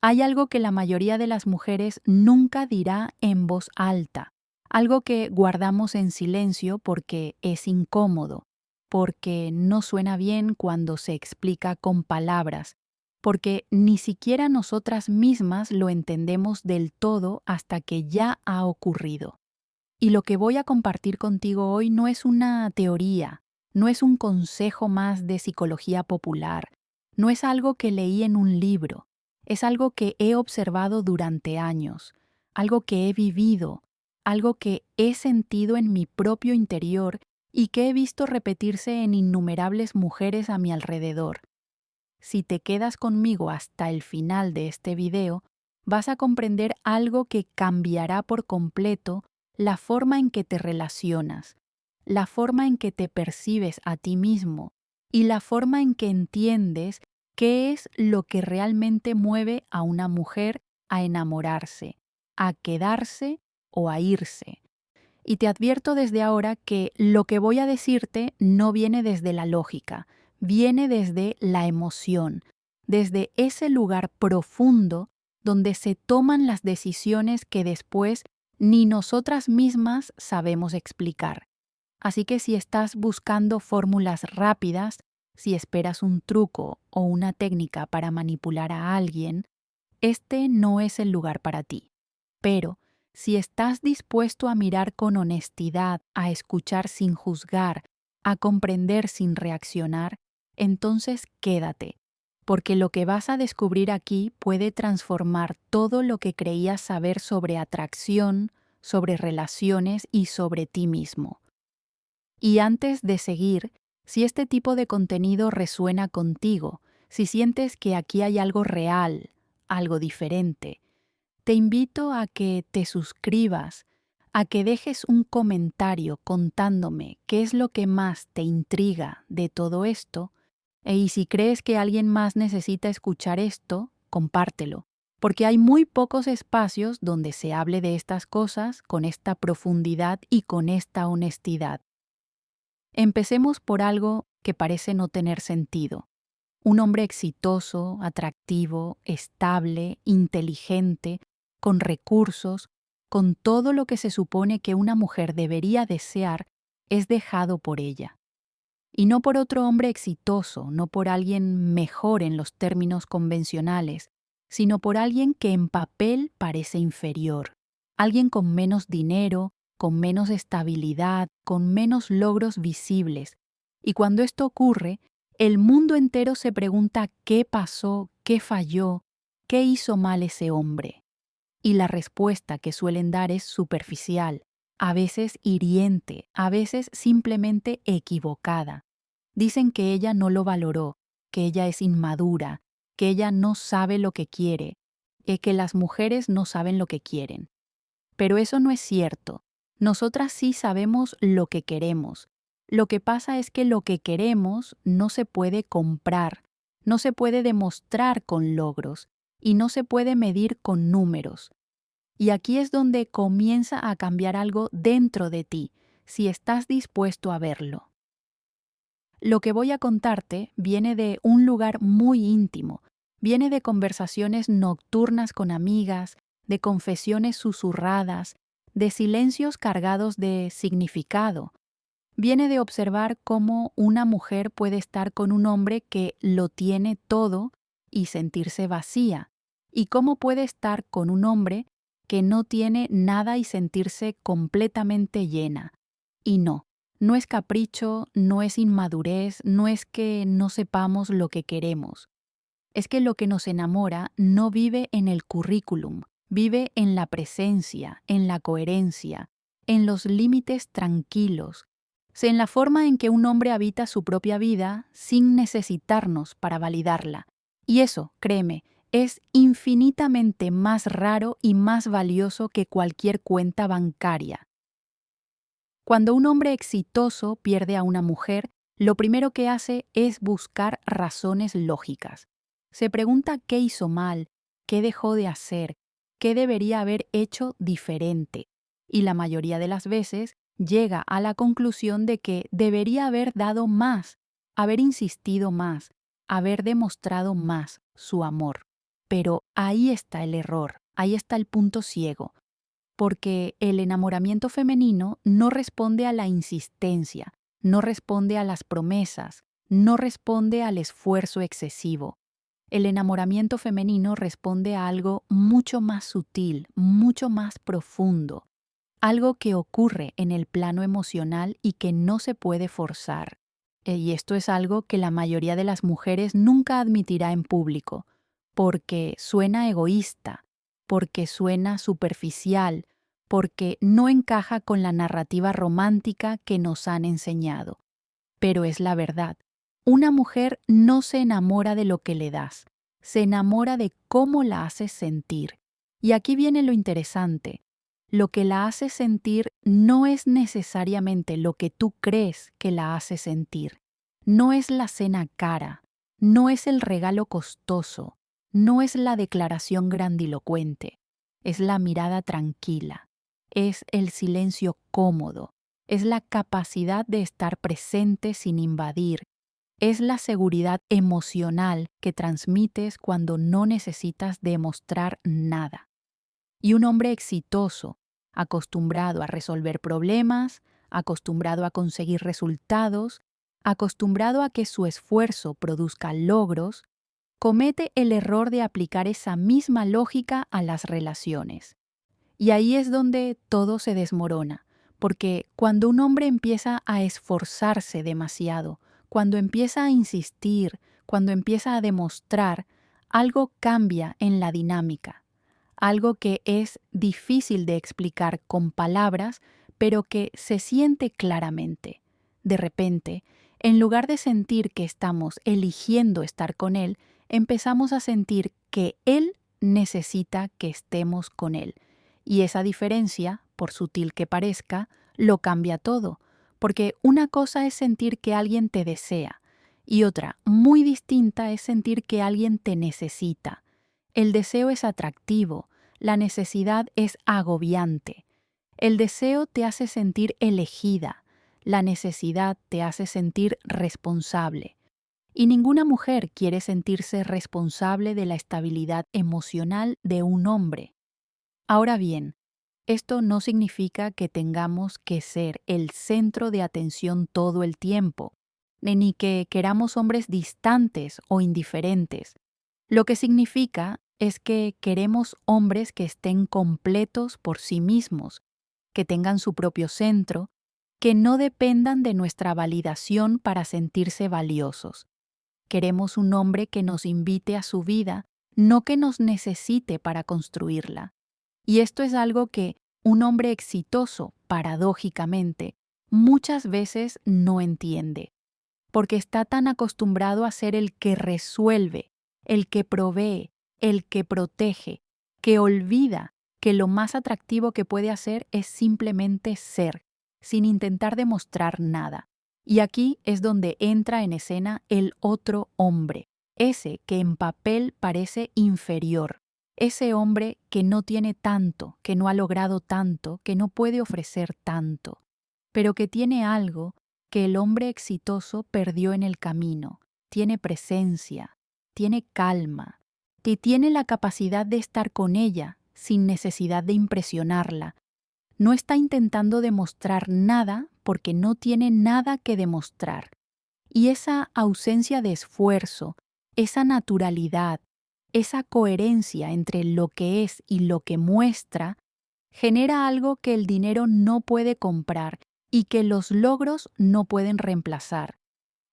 Hay algo que la mayoría de las mujeres nunca dirá en voz alta, algo que guardamos en silencio porque es incómodo, porque no suena bien cuando se explica con palabras, porque ni siquiera nosotras mismas lo entendemos del todo hasta que ya ha ocurrido. Y lo que voy a compartir contigo hoy no es una teoría, no es un consejo más de psicología popular, no es algo que leí en un libro, es algo que he observado durante años, algo que he vivido, algo que he sentido en mi propio interior y que he visto repetirse en innumerables mujeres a mi alrededor. Si te quedas conmigo hasta el final de este video, vas a comprender algo que cambiará por completo la forma en que te relacionas, la forma en que te percibes a ti mismo y la forma en que entiendes qué es lo que realmente mueve a una mujer a enamorarse, a quedarse o a irse. Y te advierto desde ahora que lo que voy a decirte no viene desde la lógica, viene desde la emoción, desde ese lugar profundo donde se toman las decisiones que después ni nosotras mismas sabemos explicar. Así que si estás buscando fórmulas rápidas, si esperas un truco o una técnica para manipular a alguien, este no es el lugar para ti. Pero si estás dispuesto a mirar con honestidad, a escuchar sin juzgar, a comprender sin reaccionar, entonces quédate, porque lo que vas a descubrir aquí puede transformar todo lo que creías saber sobre atracción, sobre relaciones y sobre ti mismo. Y antes de seguir, si este tipo de contenido resuena contigo, si sientes que aquí hay algo real, algo diferente, te invito a que te suscribas, a que dejes un comentario contándome qué es lo que más te intriga de todo esto, y si crees que alguien más necesita escuchar esto, compártelo, porque hay muy pocos espacios donde se hable de estas cosas con esta profundidad y con esta honestidad. Empecemos por algo que parece no tener sentido. Un hombre exitoso, atractivo, estable, inteligente, con recursos, con todo lo que se supone que una mujer debería desear, es dejado por ella. Y no por otro hombre exitoso, no por alguien mejor en los términos convencionales, sino por alguien que en papel parece inferior, alguien con menos dinero, con menos estabilidad, con menos logros visibles. Y cuando esto ocurre, el mundo entero se pregunta qué pasó, qué falló, qué hizo mal ese hombre. Y la respuesta que suelen dar es superficial, a veces hiriente, a veces simplemente equivocada. Dicen que ella no lo valoró, que ella es inmadura, que ella no sabe lo que quiere, que las mujeres no saben lo que quieren. Pero eso no es cierto. Nosotras sí sabemos lo que queremos. Lo que pasa es que lo que queremos no se puede comprar, no se puede demostrar con logros y no se puede medir con números. Y aquí es donde comienza a cambiar algo dentro de ti, si estás dispuesto a verlo. Lo que voy a contarte viene de un lugar muy íntimo, viene de conversaciones nocturnas con amigas, de confesiones susurradas, de silencios cargados de significado. Viene de observar cómo una mujer puede estar con un hombre que lo tiene todo y sentirse vacía, y cómo puede estar con un hombre que no tiene nada y sentirse completamente llena. Y no es capricho, no es inmadurez, no es que no sepamos lo que queremos. Es que lo que nos enamora no vive en el currículum, vive en la presencia, en la coherencia, en los límites tranquilos, en la forma en que un hombre habita su propia vida sin necesitarnos para validarla. Y eso, créeme, es infinitamente más raro y más valioso que cualquier cuenta bancaria. Cuando un hombre exitoso pierde a una mujer, lo primero que hace es buscar razones lógicas. Se pregunta qué hizo mal, qué dejó de hacer, qué debería haber hecho diferente. Y la mayoría de las veces llega a la conclusión de que debería haber dado más, haber insistido más, haber demostrado más su amor. pero ahí está el error, ahí está el punto ciego, porque el enamoramiento femenino no responde a la insistencia, no responde a las promesas, no responde al esfuerzo excesivo. El enamoramiento femenino responde a algo mucho más sutil, mucho más profundo, algo que ocurre en el plano emocional y que no se puede forzar. Y esto es algo que la mayoría de las mujeres nunca admitirá en público, porque suena egoísta, porque suena superficial, porque no encaja con la narrativa romántica que nos han enseñado. Pero es la verdad. Una mujer no se enamora de lo que le das, se enamora de cómo la haces sentir. Y aquí viene lo interesante. Lo que la hace sentir no es necesariamente lo que tú crees que la hace sentir. No es la cena cara, no es el regalo costoso, no es la declaración grandilocuente, es la mirada tranquila, es el silencio cómodo, es la capacidad de estar presente sin invadir, es la seguridad emocional que transmites cuando no necesitas demostrar nada. Y un hombre exitoso, acostumbrado a resolver problemas, acostumbrado a conseguir resultados, acostumbrado a que su esfuerzo produzca logros, comete el error de aplicar esa misma lógica a las relaciones. Y ahí es donde todo se desmorona, porque cuando un hombre empieza a esforzarse demasiado, cuando empieza a insistir, cuando empieza a demostrar, algo cambia en la dinámica, algo que es difícil de explicar con palabras, pero que se siente claramente. De repente, en lugar de sentir que estamos eligiendo estar con él, empezamos a sentir que él necesita que estemos con él. Y esa diferencia, por sutil que parezca, lo cambia todo, porque una cosa es sentir que alguien te desea y otra, muy distinta, es sentir que alguien te necesita. El deseo es atractivo, la necesidad es agobiante. El deseo te hace sentir elegida, la necesidad te hace sentir responsable. Y ninguna mujer quiere sentirse responsable de la estabilidad emocional de un hombre. Ahora bien, esto no significa que tengamos que ser el centro de atención todo el tiempo, ni que queramos hombres distantes o indiferentes. Lo que significa es que queremos hombres que estén completos por sí mismos, que tengan su propio centro, que no dependan de nuestra validación para sentirse valiosos. Queremos un hombre que nos invite a su vida, no que nos necesite para construirla. Y esto es algo que un hombre exitoso, paradójicamente, muchas veces no entiende, porque está tan acostumbrado a ser el que resuelve, el que provee, el que protege, que olvida que lo más atractivo que puede hacer es simplemente ser, sin intentar demostrar nada. Y aquí es donde entra en escena el otro hombre, ese que en papel parece inferior, ese hombre que no tiene tanto, que no ha logrado tanto, que no puede ofrecer tanto, pero que tiene algo que el hombre exitoso perdió en el camino. Tiene presencia, tiene calma, que tiene la capacidad de estar con ella sin necesidad de impresionarla. No está intentando demostrar nada porque no tiene nada que demostrar. Y esa ausencia de esfuerzo, esa naturalidad, esa coherencia entre lo que es y lo que muestra, genera algo que el dinero no puede comprar y que los logros no pueden reemplazar.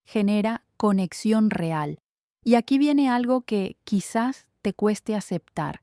Genera conexión real. Y aquí viene algo que quizás te cueste aceptar.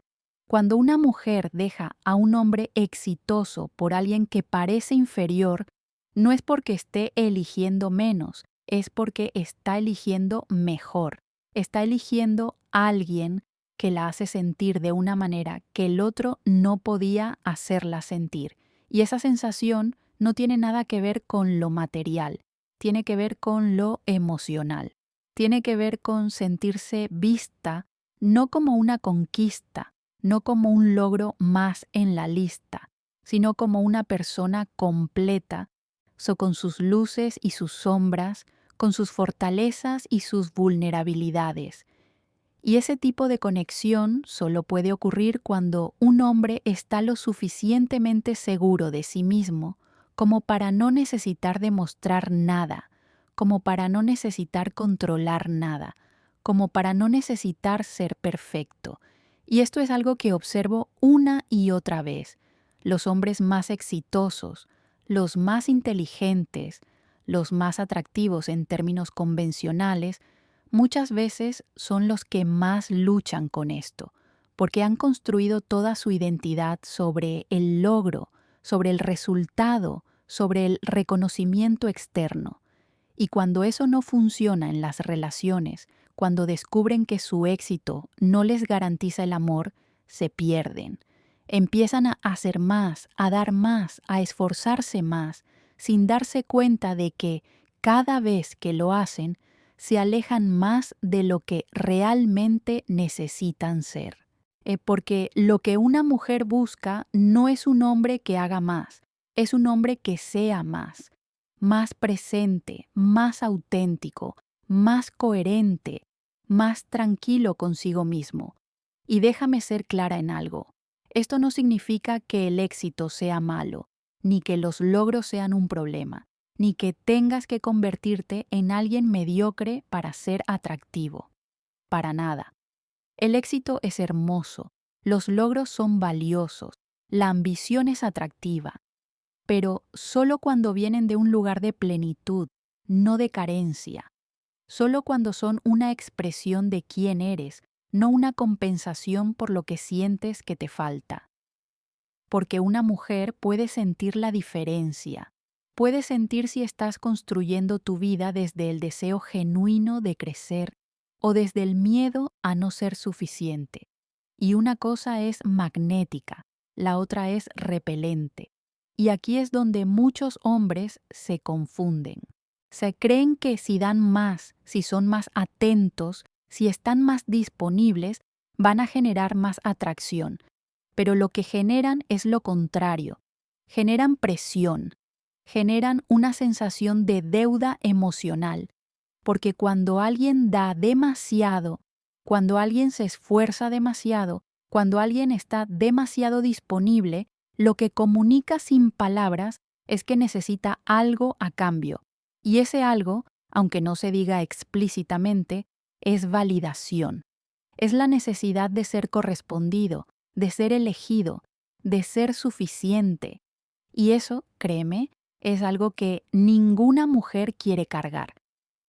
Cuando una mujer deja a un hombre exitoso por alguien que parece inferior, no es porque esté eligiendo menos, es porque está eligiendo mejor. Está eligiendo a alguien que la hace sentir de una manera que el otro no podía hacerla sentir. Y esa sensación no tiene nada que ver con lo material, tiene que ver con lo emocional. Tiene que ver con sentirse vista no como una conquista, no como un logro más en la lista, sino como una persona completa, con sus luces y sus sombras, con sus fortalezas y sus vulnerabilidades. Y ese tipo de conexión solo puede ocurrir cuando un hombre está lo suficientemente seguro de sí mismo como para no necesitar demostrar nada, como para no necesitar controlar nada, como para no necesitar ser perfecto. Y esto es algo que observo una y otra vez. Los hombres más exitosos, los más inteligentes, los más atractivos en términos convencionales, muchas veces son los que más luchan con esto, porque han construido toda su identidad sobre el logro, sobre el resultado, sobre el reconocimiento externo. Y cuando eso no funciona en las relaciones, cuando descubren que su éxito no les garantiza el amor, se pierden. Empiezan a hacer más, a dar más, a esforzarse más, sin darse cuenta de que cada vez que lo hacen, se alejan más de lo que realmente necesitan ser. Porque lo que una mujer busca no es un hombre que haga más, es un hombre que sea más presente, más auténtico, más coherente, más tranquilo consigo mismo. Y déjame ser clara en algo. Esto no significa que el éxito sea malo, ni que los logros sean un problema, ni que tengas que convertirte en alguien mediocre para ser atractivo. Para nada. El éxito es hermoso, los logros son valiosos, la ambición es atractiva, pero solo cuando vienen de un lugar de plenitud, no de carencia. Solo cuando son una expresión de quién eres, no una compensación por lo que sientes que te falta. Porque una mujer puede sentir la diferencia, puede sentir si estás construyendo tu vida desde el deseo genuino de crecer o desde el miedo a no ser suficiente. Y una cosa es magnética, la otra es repelente. Y aquí es donde muchos hombres se confunden. Se creen que si dan más, si son más atentos, si están más disponibles, van a generar más atracción. Pero lo que generan es lo contrario. Generan presión, generan una sensación de deuda emocional, porque cuando alguien da demasiado, cuando alguien se esfuerza demasiado, cuando alguien está demasiado disponible, lo que comunica sin palabras es que necesita algo a cambio. Y ese algo, aunque no se diga explícitamente, es validación. Es la necesidad de ser correspondido, de ser elegido, de ser suficiente. Y eso, créeme, es algo que ninguna mujer quiere cargar,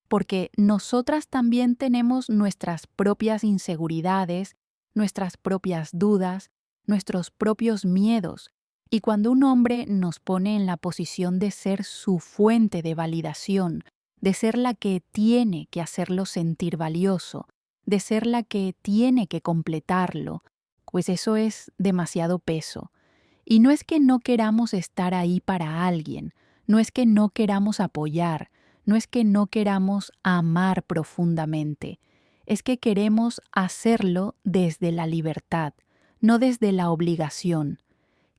porque nosotras también tenemos nuestras propias inseguridades, nuestras propias dudas, nuestros propios miedos. Y cuando un hombre nos pone en la posición de ser su fuente de validación, de ser la que tiene que hacerlo sentir valioso, de ser la que tiene que completarlo, pues eso es demasiado peso. Y no es que no queramos estar ahí para alguien, no es que no queramos apoyar, no es que no queramos amar profundamente, es que queremos hacerlo desde la libertad, no desde la obligación.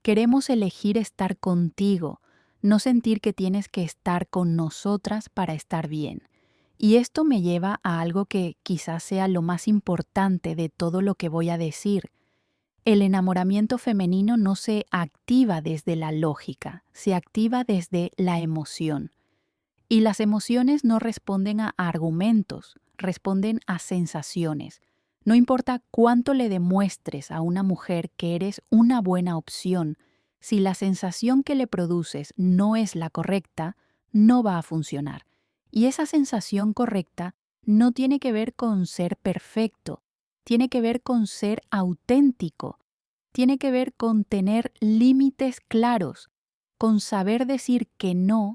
Queremos elegir estar contigo, no sentir que tienes que estar con nosotras para estar bien. Y esto me lleva a algo que quizás sea lo más importante de todo lo que voy a decir. El enamoramiento femenino no se activa desde la lógica, se activa desde la emoción. Y las emociones no responden a argumentos, responden a sensaciones. No importa cuánto le demuestres a una mujer que eres una buena opción, si la sensación que le produces no es la correcta, no va a funcionar. Y esa sensación correcta no tiene que ver con ser perfecto, tiene que ver con ser auténtico, tiene que ver con tener límites claros, con saber decir que no,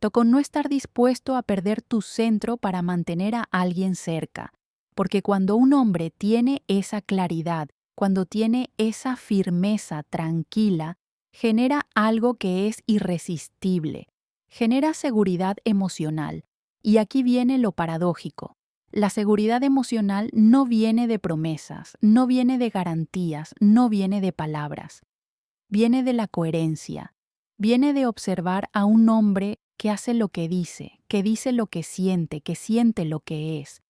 o con no estar dispuesto a perder tu centro para mantener a alguien cerca. Porque cuando un hombre tiene esa claridad, cuando tiene esa firmeza tranquila, genera algo que es irresistible, genera seguridad emocional. Y aquí viene lo paradójico. La seguridad emocional no viene de promesas, no viene de garantías, no viene de palabras. Viene de la coherencia, viene de observar a un hombre que hace lo que dice lo que siente lo que es.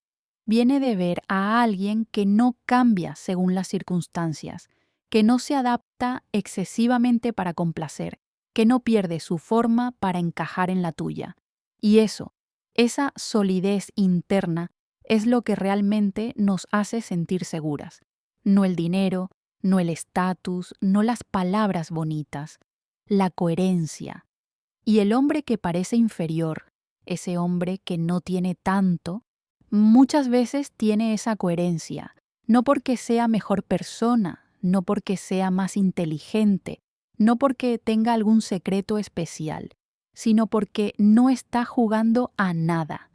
viene de ver a alguien que no cambia según las circunstancias, que no se adapta excesivamente para complacer, que no pierde su forma para encajar en la tuya. Y eso, esa solidez interna, es lo que realmente nos hace sentir seguras. No el dinero, no el estatus, no las palabras bonitas, la coherencia. Y el hombre que parece inferior, ese hombre que no tiene tanto, muchas veces tiene esa coherencia, no porque sea mejor persona, no porque sea más inteligente, no porque tenga algún secreto especial, sino porque no está jugando a nada.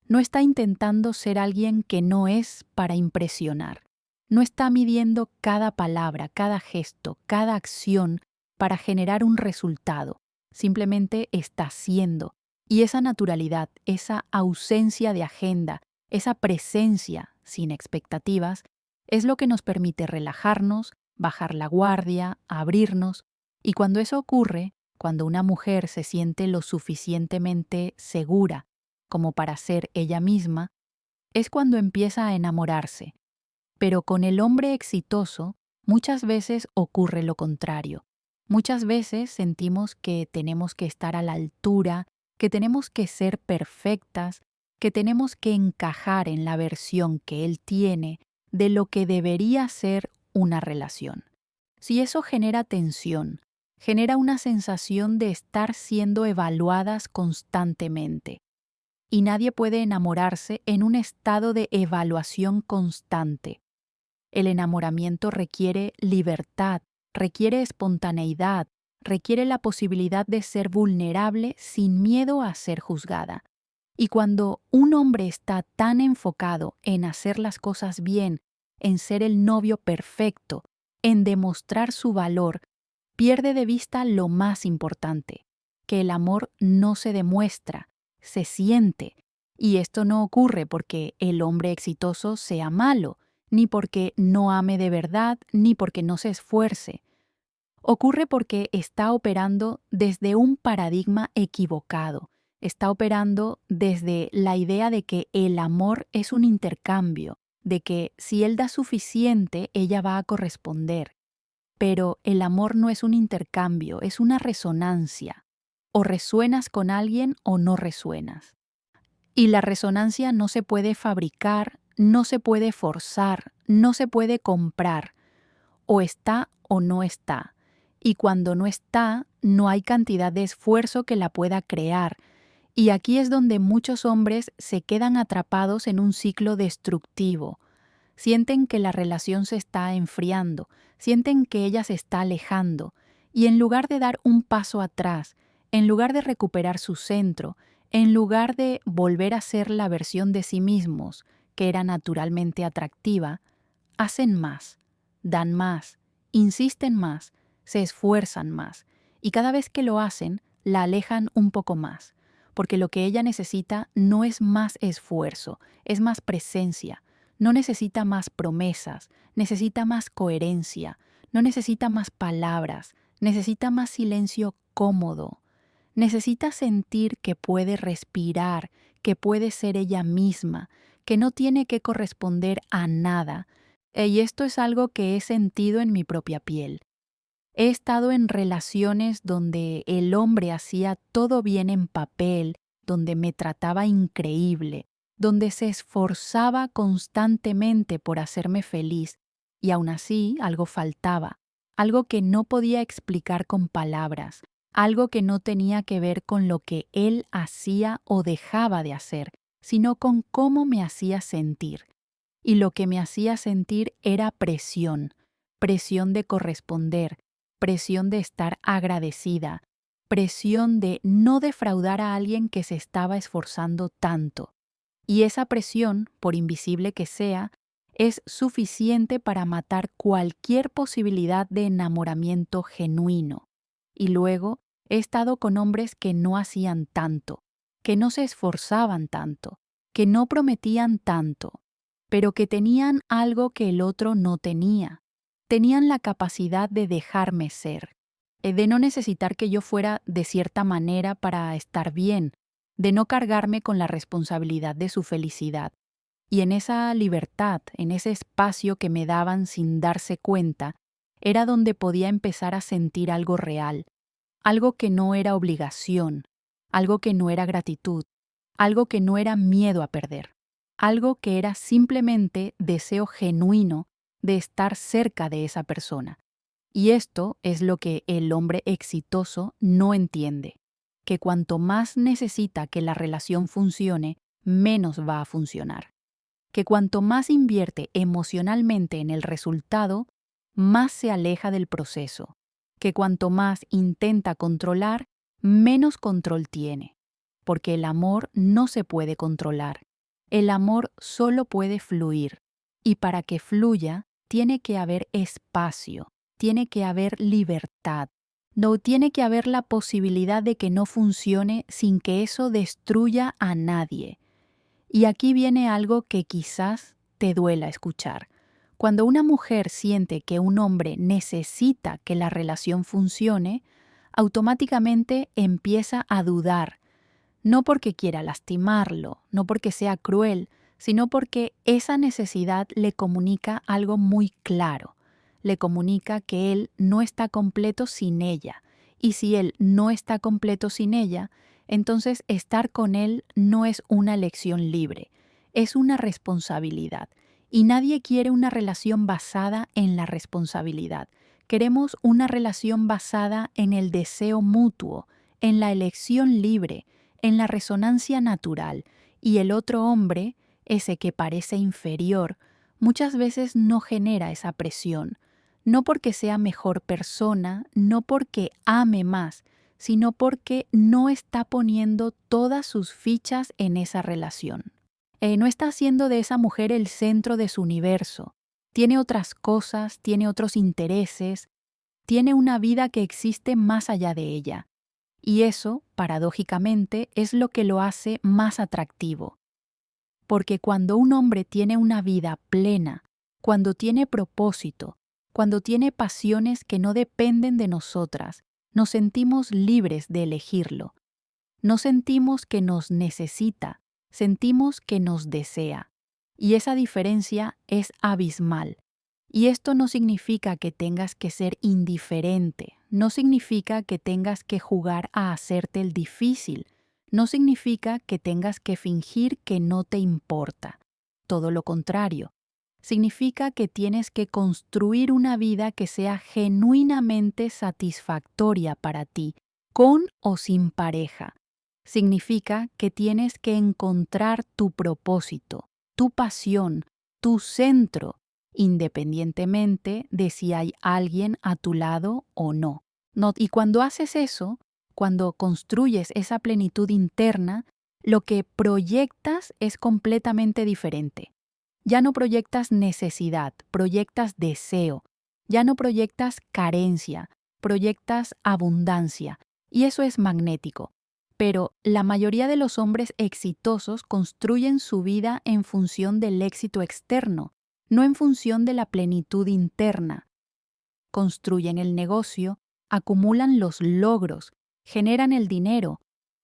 No está intentando ser alguien que no es para impresionar. No está midiendo cada palabra, cada gesto, cada acción para generar un resultado. Simplemente está siendo. Y esa naturalidad, esa ausencia de agenda, esa presencia sin expectativas, es lo que nos permite relajarnos, bajar la guardia, abrirnos. Y cuando eso ocurre, cuando una mujer se siente lo suficientemente segura como para ser ella misma, es cuando empieza a enamorarse. Pero con el hombre exitoso, muchas veces ocurre lo contrario. Muchas veces sentimos que tenemos que estar a la altura, que tenemos que ser perfectas, que tenemos que encajar en la versión que él tiene de lo que debería ser una relación. Si eso genera tensión, genera una sensación de estar siendo evaluadas constantemente, y nadie puede enamorarse en un estado de evaluación constante. El enamoramiento requiere libertad, requiere espontaneidad, requiere la posibilidad de ser vulnerable sin miedo a ser juzgada. Y cuando un hombre está tan enfocado en hacer las cosas bien, en ser el novio perfecto, en demostrar su valor, pierde de vista lo más importante, que el amor no se demuestra, se siente. Y esto no ocurre porque el hombre exitoso sea malo, ni porque no ame de verdad, ni porque no se esfuerce. Ocurre porque está operando desde un paradigma equivocado. Está operando desde la idea de que el amor es un intercambio, de que si él da suficiente, ella va a corresponder. Pero el amor no es un intercambio, es una resonancia. O resuenas con alguien o no resuenas. Y la resonancia no se puede fabricar, no se puede forzar, no se puede comprar. O está o no está. Y cuando no está, no hay cantidad de esfuerzo que la pueda crear. Y aquí es donde muchos hombres se quedan atrapados en un ciclo destructivo. Sienten que la relación se está enfriando, sienten que ella se está alejando, y en lugar de dar un paso atrás, en lugar de recuperar su centro, en lugar de volver a ser la versión de sí mismos, que era naturalmente atractiva, hacen más, dan más, insisten más, se esfuerzan más, y cada vez que lo hacen, la alejan un poco más, porque lo que ella necesita no es más esfuerzo, es más presencia. No necesita más promesas, necesita más coherencia, no necesita más palabras, necesita más silencio cómodo. Necesita sentir que puede respirar, que puede ser ella misma, que no tiene que corresponder a nada. Y esto es algo que he sentido en mi propia piel. He estado en relaciones donde el hombre hacía todo bien en papel, donde me trataba increíble, donde se esforzaba constantemente por hacerme feliz, y aún así algo faltaba, algo que no podía explicar con palabras, algo que no tenía que ver con lo que él hacía o dejaba de hacer, sino con cómo me hacía sentir. Y lo que me hacía sentir era presión, presión de corresponder, presión de estar agradecida, presión de no defraudar a alguien que se estaba esforzando tanto. Y esa presión, por invisible que sea, es suficiente para matar cualquier posibilidad de enamoramiento genuino. Y luego he estado con hombres que no hacían tanto, que no se esforzaban tanto, que no prometían tanto, pero que tenían algo que el otro no tenía. Tenían la capacidad de dejarme ser, de no necesitar que yo fuera de cierta manera para estar bien, de no cargarme con la responsabilidad de su felicidad. Y en esa libertad, en ese espacio que me daban sin darse cuenta, era donde podía empezar a sentir algo real, algo que no era obligación, algo que no era gratitud, algo que no era miedo a perder, algo que era simplemente deseo genuino de estar cerca de esa persona. Y esto es lo que el hombre exitoso no entiende, que cuanto más necesita que la relación funcione, menos va a funcionar. Que cuanto más invierte emocionalmente en el resultado, más se aleja del proceso. Que cuanto más intenta controlar, menos control tiene. Porque el amor no se puede controlar. El amor solo puede fluir. Y para que fluya, tiene que haber espacio, tiene que haber libertad. No tiene que haber la posibilidad de que no funcione sin que eso destruya a nadie. Y aquí viene algo que quizás te duela escuchar. Cuando una mujer siente que un hombre necesita que la relación funcione, automáticamente empieza a dudar, no porque quiera lastimarlo, no porque sea cruel, sino porque esa necesidad le comunica algo muy claro. Le comunica que él no está completo sin ella. Y si él no está completo sin ella, entonces estar con él no es una elección libre, es una responsabilidad. Y nadie quiere una relación basada en la responsabilidad. Queremos una relación basada en el deseo mutuo, en la elección libre, en la resonancia natural, y el otro hombre, ese que parece inferior, muchas veces no genera esa presión, no porque sea mejor persona, no porque ame más, sino porque no está poniendo todas sus fichas en esa relación. No está haciendo de esa mujer el centro de su universo. Tiene otras cosas, tiene otros intereses, tiene una vida que existe más allá de ella. Y eso, paradójicamente, es lo que lo hace más atractivo. Porque cuando un hombre tiene una vida plena, cuando tiene propósito, cuando tiene pasiones que no dependen de nosotras, nos sentimos libres de elegirlo. No sentimos que nos necesita, sentimos que nos desea. Y esa diferencia es abismal. Y esto no significa que tengas que ser indiferente, no significa que tengas que jugar a hacerte el difícil, no significa que tengas que fingir que no te importa. Todo lo contrario. Significa que tienes que construir una vida que sea genuinamente satisfactoria para ti, con o sin pareja. Significa que tienes que encontrar tu propósito, tu pasión, tu centro, independientemente de si hay alguien a tu lado o no. Y cuando haces eso, cuando construyes esa plenitud interna, lo que proyectas es completamente diferente. Ya no proyectas necesidad, proyectas deseo. Ya no proyectas carencia, proyectas abundancia. Y eso es magnético. Pero la mayoría de los hombres exitosos construyen su vida en función del éxito externo, no en función de la plenitud interna. Construyen el negocio, acumulan los logros, generan el dinero,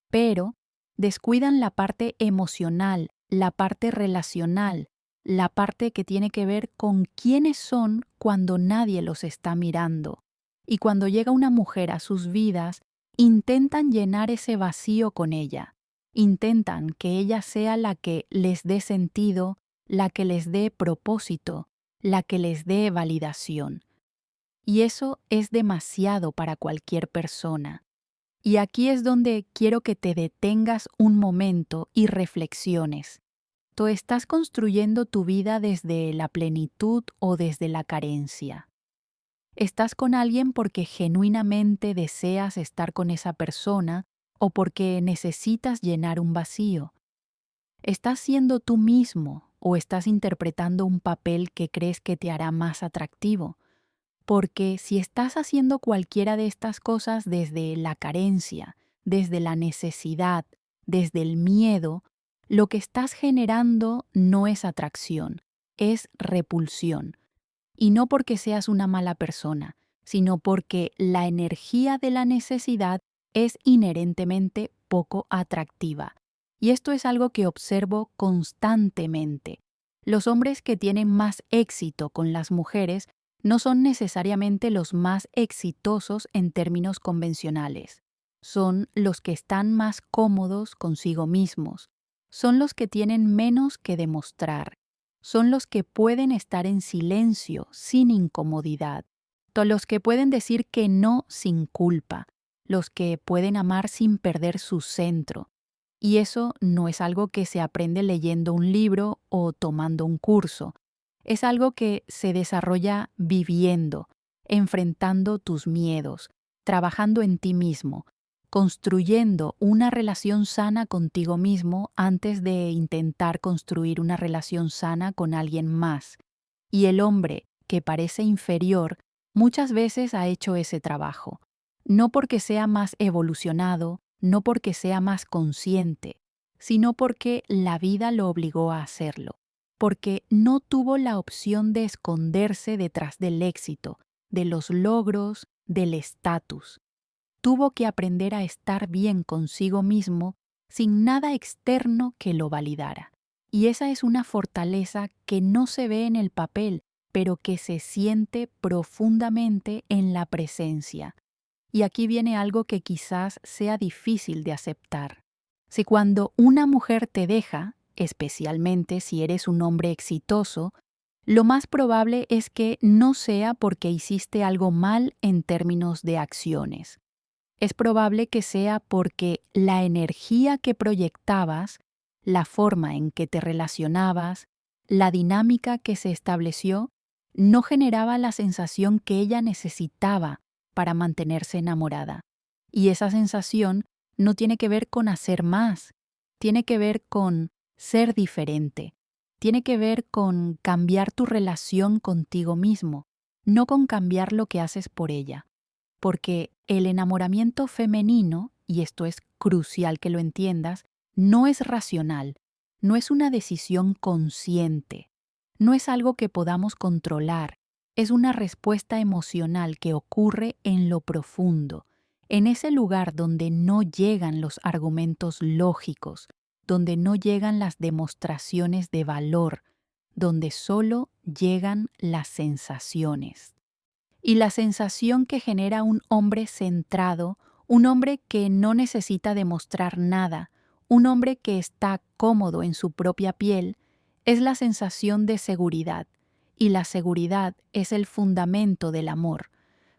pero descuidan la parte emocional, la parte relacional, la parte que tiene que ver con quiénes son cuando nadie los está mirando. Y cuando llega una mujer a sus vidas, intentan llenar ese vacío con ella. Intentan que ella sea la que les dé sentido, la que les dé propósito, la que les dé validación. Y eso es demasiado para cualquier persona. Y aquí es donde quiero que te detengas un momento y reflexiones. ¿Tú estás construyendo tu vida desde la plenitud o desde la carencia? ¿Estás con alguien porque genuinamente deseas estar con esa persona o porque necesitas llenar un vacío? ¿Estás siendo tú mismo o estás interpretando un papel que crees que te hará más atractivo? Porque si estás haciendo cualquiera de estas cosas desde la carencia, desde la necesidad, desde el miedo, lo que estás generando no es atracción, es repulsión. Y no porque seas una mala persona, sino porque la energía de la necesidad es inherentemente poco atractiva. Y esto es algo que observo constantemente. Los hombres que tienen más éxito con las mujeres no son necesariamente los más exitosos en términos convencionales. Son los que están más cómodos consigo mismos. Son los que tienen menos que demostrar. Son los que pueden estar en silencio, sin incomodidad. Los que pueden decir que no sin culpa. Los que pueden amar sin perder su centro. Y eso no es algo que se aprende leyendo un libro o tomando un curso. Es algo que se desarrolla viviendo, enfrentando tus miedos, trabajando en ti mismo, construyendo una relación sana contigo mismo antes de intentar construir una relación sana con alguien más. Y el hombre, que parece inferior, muchas veces ha hecho ese trabajo. No porque sea más evolucionado, no porque sea más consciente, sino porque la vida lo obligó a hacerlo, porque no tuvo la opción de esconderse detrás del éxito, de los logros, del estatus. Tuvo que aprender a estar bien consigo mismo sin nada externo que lo validara. Y esa es una fortaleza que no se ve en el papel, pero que se siente profundamente en la presencia. Y aquí viene algo que quizás sea difícil de aceptar. Si cuando una mujer te deja, especialmente si eres un hombre exitoso, lo más probable es que no sea porque hiciste algo mal en términos de acciones. Es probable que sea porque la energía que proyectabas, la forma en que te relacionabas, la dinámica que se estableció, no generaba la sensación que ella necesitaba para mantenerse enamorada. Y esa sensación no tiene que ver con hacer más, tiene que ver con ser diferente, tiene que ver con cambiar tu relación contigo mismo, no con cambiar lo que haces por ella. Porque el enamoramiento femenino, y esto es crucial que lo entiendas, no es racional, no es una decisión consciente, no es algo que podamos controlar, es una respuesta emocional que ocurre en lo profundo, en ese lugar donde no llegan los argumentos lógicos, donde no llegan las demostraciones de valor, donde solo llegan las sensaciones. Y la sensación que genera un hombre centrado, un hombre que no necesita demostrar nada, un hombre que está cómodo en su propia piel, es la sensación de seguridad. Y la seguridad es el fundamento del amor.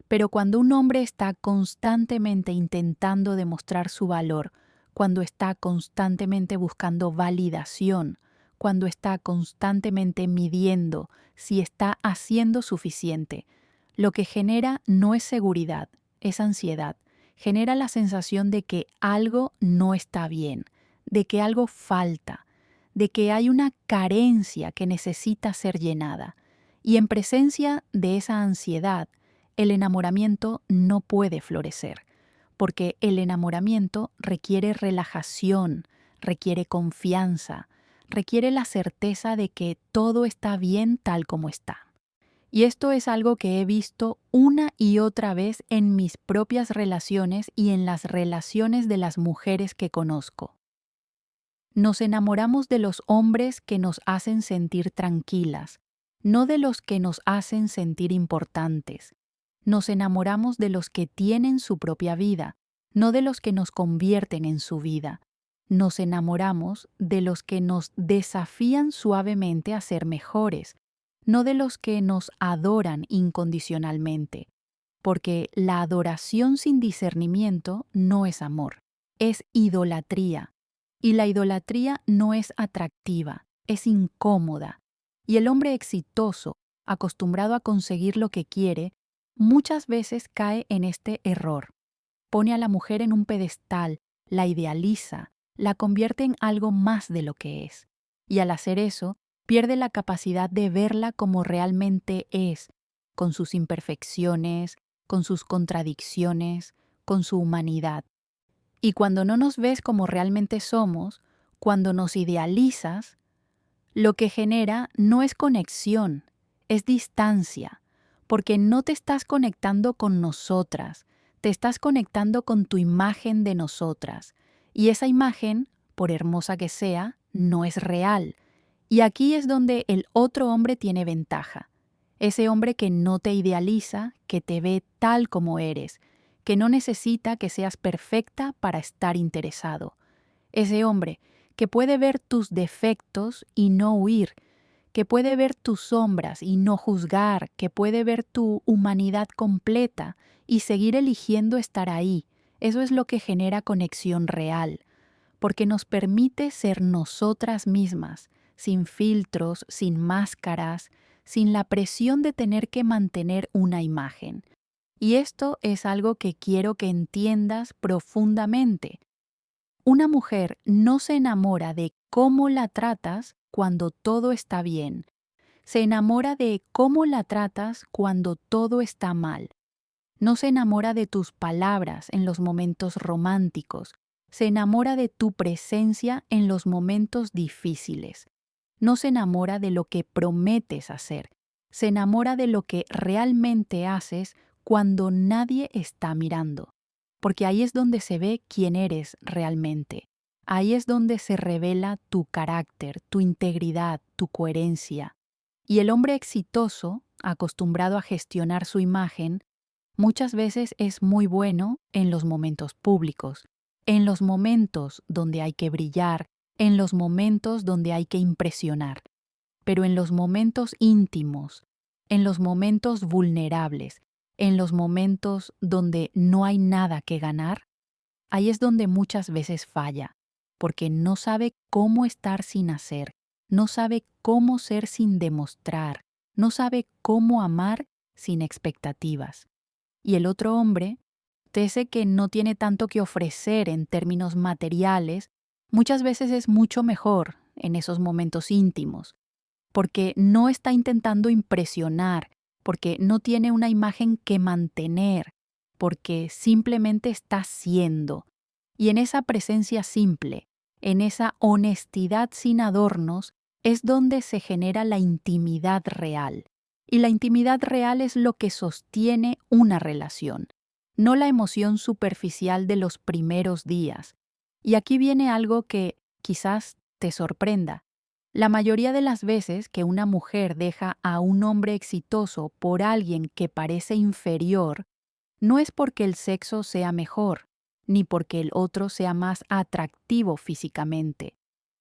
Pero cuando un hombre está constantemente intentando demostrar su valor, cuando está constantemente buscando validación, cuando está constantemente midiendo si está haciendo suficiente, lo que genera no es seguridad, es ansiedad. Genera la sensación de que algo no está bien, de que algo falta, de que hay una carencia que necesita ser llenada. Y en presencia de esa ansiedad, el enamoramiento no puede florecer, porque el enamoramiento requiere relajación, requiere confianza, requiere la certeza de que todo está bien tal como está. Y esto es algo que he visto una y otra vez en mis propias relaciones y en las relaciones de las mujeres que conozco. Nos enamoramos de los hombres que nos hacen sentir tranquilas, no de los que nos hacen sentir importantes. Nos enamoramos de los que tienen su propia vida, no de los que nos convierten en su vida. Nos enamoramos de los que nos desafían suavemente a ser mejores, no de los que nos adoran incondicionalmente, porque la adoración sin discernimiento no es amor, es idolatría. Y la idolatría no es atractiva, es incómoda. Y el hombre exitoso, acostumbrado a conseguir lo que quiere, muchas veces cae en este error. Pone a la mujer en un pedestal, la idealiza, la convierte en algo más de lo que es. Y al hacer eso, pierde la capacidad de verla como realmente es, con sus imperfecciones, con sus contradicciones, con su humanidad. Y cuando no nos ves como realmente somos, cuando nos idealizas, lo que genera no es conexión, es distancia, porque no te estás conectando con nosotras, te estás conectando con tu imagen de nosotras. Y esa imagen, por hermosa que sea, no es real. Y aquí es donde el otro hombre tiene ventaja. Ese hombre que no te idealiza, que te ve tal como eres, que no necesita que seas perfecta para estar interesado. Ese hombre que puede ver tus defectos y no huir, que puede ver tus sombras y no juzgar, que puede ver tu humanidad completa y seguir eligiendo estar ahí. Eso es lo que genera conexión real, porque nos permite ser nosotras mismas, sin filtros, sin máscaras, sin la presión de tener que mantener una imagen. Y esto es algo que quiero que entiendas profundamente. Una mujer no se enamora de cómo la tratas cuando todo está bien. Se enamora de cómo la tratas cuando todo está mal. No se enamora de tus palabras en los momentos románticos. Se enamora de tu presencia en los momentos difíciles. No se enamora de lo que prometes hacer. Se enamora de lo que realmente haces cuando nadie está mirando. Porque ahí es donde se ve quién eres realmente. Ahí es donde se revela tu carácter, tu integridad, tu coherencia. Y el hombre exitoso, acostumbrado a gestionar su imagen, muchas veces es muy bueno en los momentos públicos, en los momentos donde hay que brillar, en los momentos donde hay que impresionar. Pero en los momentos íntimos, en los momentos vulnerables, en los momentos donde no hay nada que ganar, ahí es donde muchas veces falla, porque no sabe cómo estar sin hacer, no sabe cómo ser sin demostrar, no sabe cómo amar sin expectativas. Y el otro hombre, ese que no tiene tanto que ofrecer en términos materiales, muchas veces es mucho mejor en esos momentos íntimos, porque no está intentando impresionar, porque no tiene una imagen que mantener, porque simplemente está siendo. Y en esa presencia simple, en esa honestidad sin adornos, es donde se genera la intimidad real. Y la intimidad real es lo que sostiene una relación, no la emoción superficial de los primeros días. Y aquí viene algo que quizás te sorprenda. La mayoría de las veces que una mujer deja a un hombre exitoso por alguien que parece inferior, no es porque el sexo sea mejor, ni porque el otro sea más atractivo físicamente,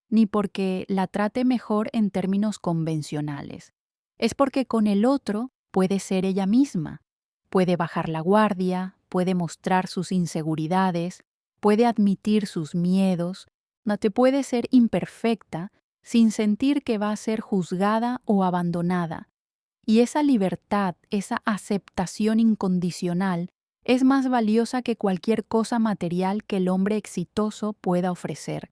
ni porque la trate mejor en términos convencionales. Es porque con el otro puede ser ella misma, puede bajar la guardia, puede mostrar sus inseguridades, puede admitir sus miedos, no te puede ser imperfecta sin sentir que va a ser juzgada o abandonada. Y esa libertad, esa aceptación incondicional, es más valiosa que cualquier cosa material que el hombre exitoso pueda ofrecer.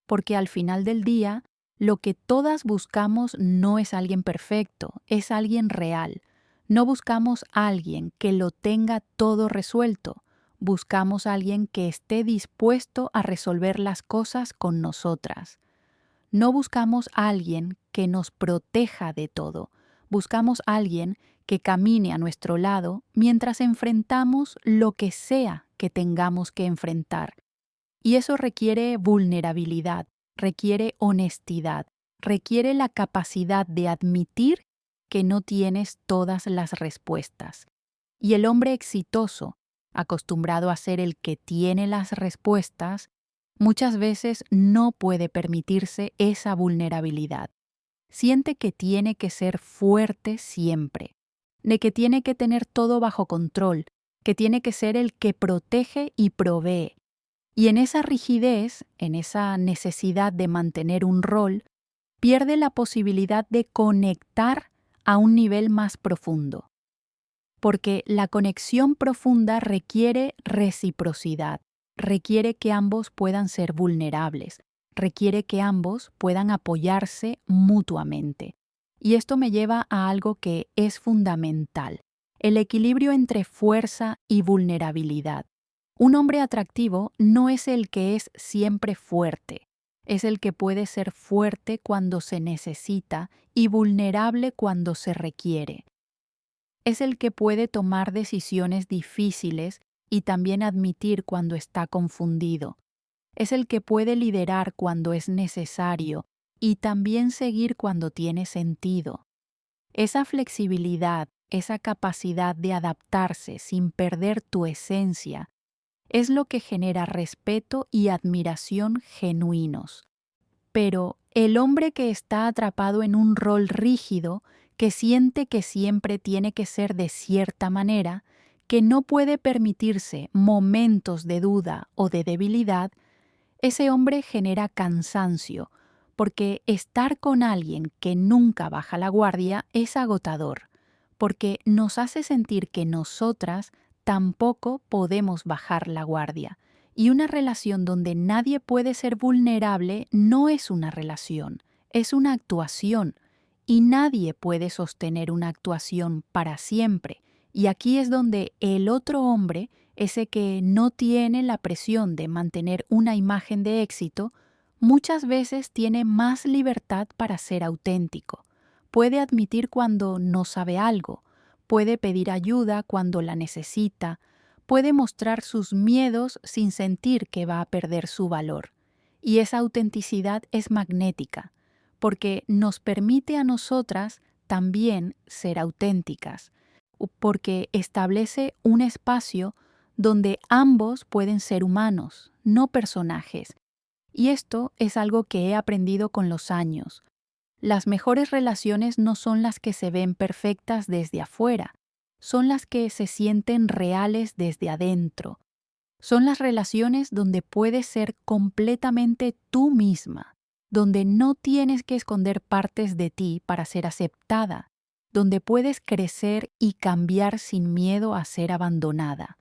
Porque al final del día, lo que todas buscamos no es alguien perfecto, es alguien real. No buscamos a alguien que lo tenga todo resuelto, buscamos a alguien que esté dispuesto a resolver las cosas con nosotras. No buscamos a alguien que nos proteja de todo, buscamos a alguien que camine a nuestro lado mientras enfrentamos lo que sea que tengamos que enfrentar. Y eso requiere vulnerabilidad, requiere honestidad, requiere la capacidad de admitir que no tienes todas las respuestas. Y el hombre exitoso, acostumbrado a ser el que tiene las respuestas, muchas veces no puede permitirse esa vulnerabilidad. Siente que tiene que ser fuerte siempre, de que tiene que tener todo bajo control, que tiene que ser el que protege y provee. Y en esa rigidez, en esa necesidad de mantener un rol, pierde la posibilidad de conectar a un nivel más profundo. Porque la conexión profunda requiere reciprocidad, requiere que ambos puedan ser vulnerables, requiere que ambos puedan apoyarse mutuamente. Y esto me lleva a algo que es fundamental, el equilibrio entre fuerza y vulnerabilidad. Un hombre atractivo no es el que es siempre fuerte, es el que puede ser fuerte cuando se necesita y vulnerable cuando se requiere. Es el que puede tomar decisiones difíciles y también admitir cuando está confundido. Es el que puede liderar cuando es necesario y también seguir cuando tiene sentido. Esa flexibilidad, esa capacidad de adaptarse sin perder tu esencia, es lo que genera respeto y admiración genuinos. Pero el hombre que está atrapado en un rol rígido, que siente que siempre tiene que ser de cierta manera, que no puede permitirse momentos de duda o de debilidad, ese hombre genera cansancio, porque estar con alguien que nunca baja la guardia es agotador, porque nos hace sentir que nosotras tampoco podemos bajar la guardia. Y una relación donde nadie puede ser vulnerable no es una relación, es una actuación. Y nadie puede sostener una actuación para siempre. Y aquí es donde el otro hombre, ese que no tiene la presión de mantener una imagen de éxito, muchas veces tiene más libertad para ser auténtico. Puede admitir cuando no sabe algo, puede pedir ayuda cuando la necesita, puede mostrar sus miedos sin sentir que va a perder su valor. Y esa autenticidad es magnética, porque nos permite a nosotras también ser auténticas, porque establece un espacio donde ambos pueden ser humanos, no personajes. Y esto es algo que he aprendido con los años. Las mejores relaciones no son las que se ven perfectas desde afuera, son las que se sienten reales desde adentro. Son las relaciones donde puedes ser completamente tú misma, donde no tienes que esconder partes de ti para ser aceptada, donde puedes crecer y cambiar sin miedo a ser abandonada.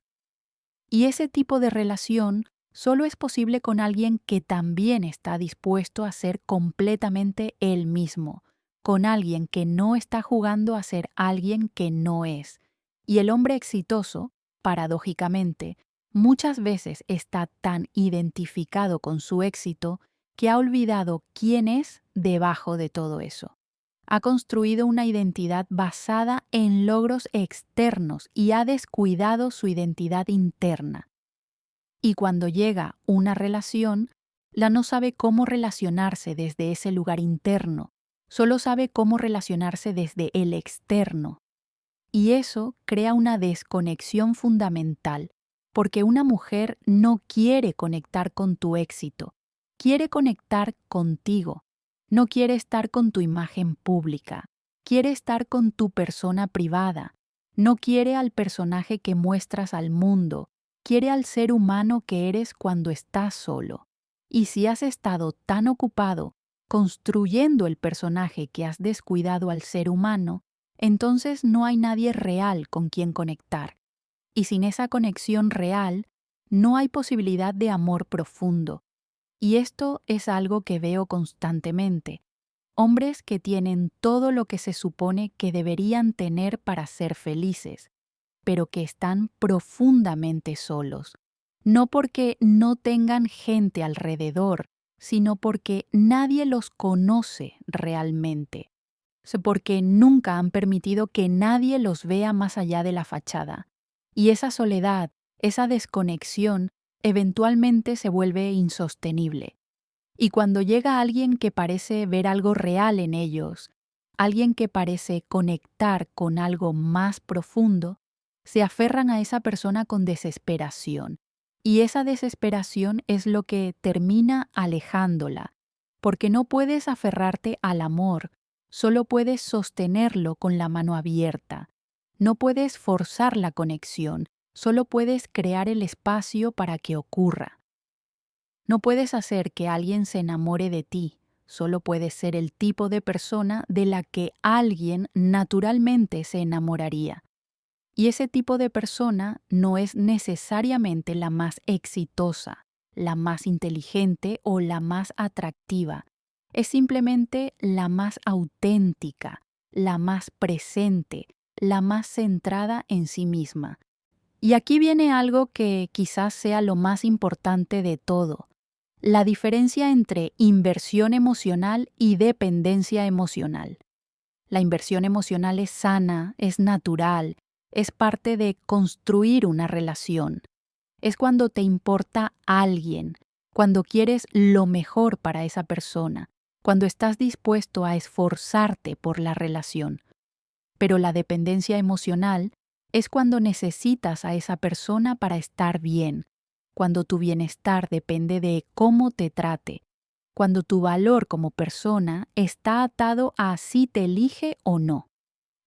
Y ese tipo de relación solo es posible con alguien que también está dispuesto a ser completamente él mismo, con alguien que no está jugando a ser alguien que no es. Y el hombre exitoso, paradójicamente, muchas veces está tan identificado con su éxito que ha olvidado quién es debajo de todo eso. Ha construido una identidad basada en logros externos y ha descuidado su identidad interna. Y cuando llega una relación, la no sabe cómo relacionarse desde ese lugar interno, solo sabe cómo relacionarse desde el externo. Y eso crea una desconexión fundamental, porque una mujer no quiere conectar con tu éxito, quiere conectar contigo. No quiere estar con tu imagen pública, quiere estar con tu persona privada, no quiere al personaje que muestras al mundo, quiere al ser humano que eres cuando estás solo. Y si has estado tan ocupado construyendo el personaje que has descuidado al ser humano, entonces no hay nadie real con quien conectar. Y sin esa conexión real, no hay posibilidad de amor profundo. Y esto es algo que veo constantemente. Hombres que tienen todo lo que se supone que deberían tener para ser felices, pero que están profundamente solos. No porque no tengan gente alrededor, sino porque nadie los conoce realmente. Porque nunca han permitido que nadie los vea más allá de la fachada. Y esa soledad, esa desconexión, eventualmente se vuelve insostenible. Y cuando llega alguien que parece ver algo real en ellos, alguien que parece conectar con algo más profundo, se aferran a esa persona con desesperación. Y esa desesperación es lo que termina alejándola, porque no puedes aferrarte al amor, solo puedes sostenerlo con la mano abierta. No puedes forzar la conexión, solo puedes crear el espacio para que ocurra. No puedes hacer que alguien se enamore de ti, solo puedes ser el tipo de persona de la que alguien naturalmente se enamoraría. Y ese tipo de persona no es necesariamente la más exitosa, la más inteligente o la más atractiva. Es simplemente la más auténtica, la más presente, la más centrada en sí misma. Y aquí viene algo que quizás sea lo más importante de todo: la diferencia entre inversión emocional y dependencia emocional. La inversión emocional es sana, es natural, es parte de construir una relación. Es cuando te importa alguien, cuando quieres lo mejor para esa persona, cuando estás dispuesto a esforzarte por la relación. Pero la dependencia emocional es cuando necesitas a esa persona para estar bien, cuando tu bienestar depende de cómo te trate, cuando tu valor como persona está atado a si te elige o no.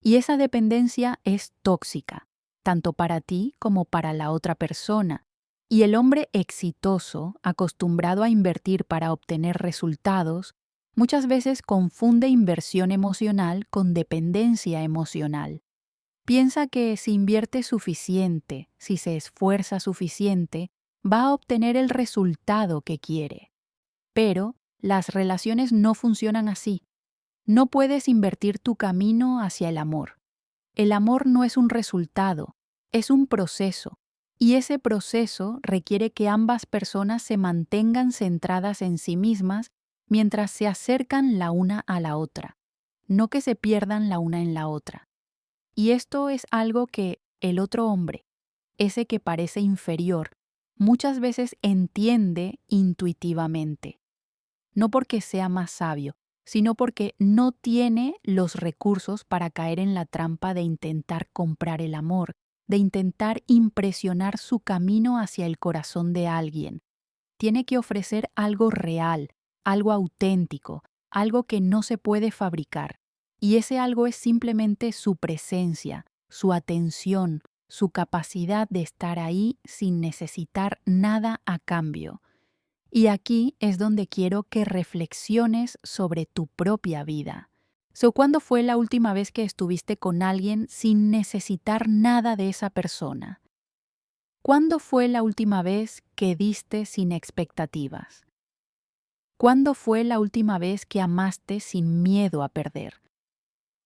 Y esa dependencia es tóxica, tanto para ti como para la otra persona. Y el hombre exitoso, acostumbrado a invertir para obtener resultados, muchas veces confunde inversión emocional con dependencia emocional. Piensa que si invierte suficiente, si se esfuerza suficiente, va a obtener el resultado que quiere. Pero las relaciones no funcionan así. No puedes invertir tu camino hacia el amor. El amor no es un resultado, es un proceso, y ese proceso requiere que ambas personas se mantengan centradas en sí mismas mientras se acercan la una a la otra, no que se pierdan la una en la otra. Y esto es algo que el otro hombre, ese que parece inferior, muchas veces entiende intuitivamente, no porque sea más sabio, sino porque no tiene los recursos para caer en la trampa de intentar comprar el amor, de intentar impresionar su camino hacia el corazón de alguien. Tiene que ofrecer algo real, algo auténtico, algo que no se puede fabricar. Y ese algo es simplemente su presencia, su atención, su capacidad de estar ahí sin necesitar nada a cambio. Y aquí es donde quiero que reflexiones sobre tu propia vida. ¿Cuándo fue la última vez que estuviste con alguien sin necesitar nada de esa persona? ¿Cuándo fue la última vez que diste sin expectativas? ¿Cuándo fue la última vez que amaste sin miedo a perder?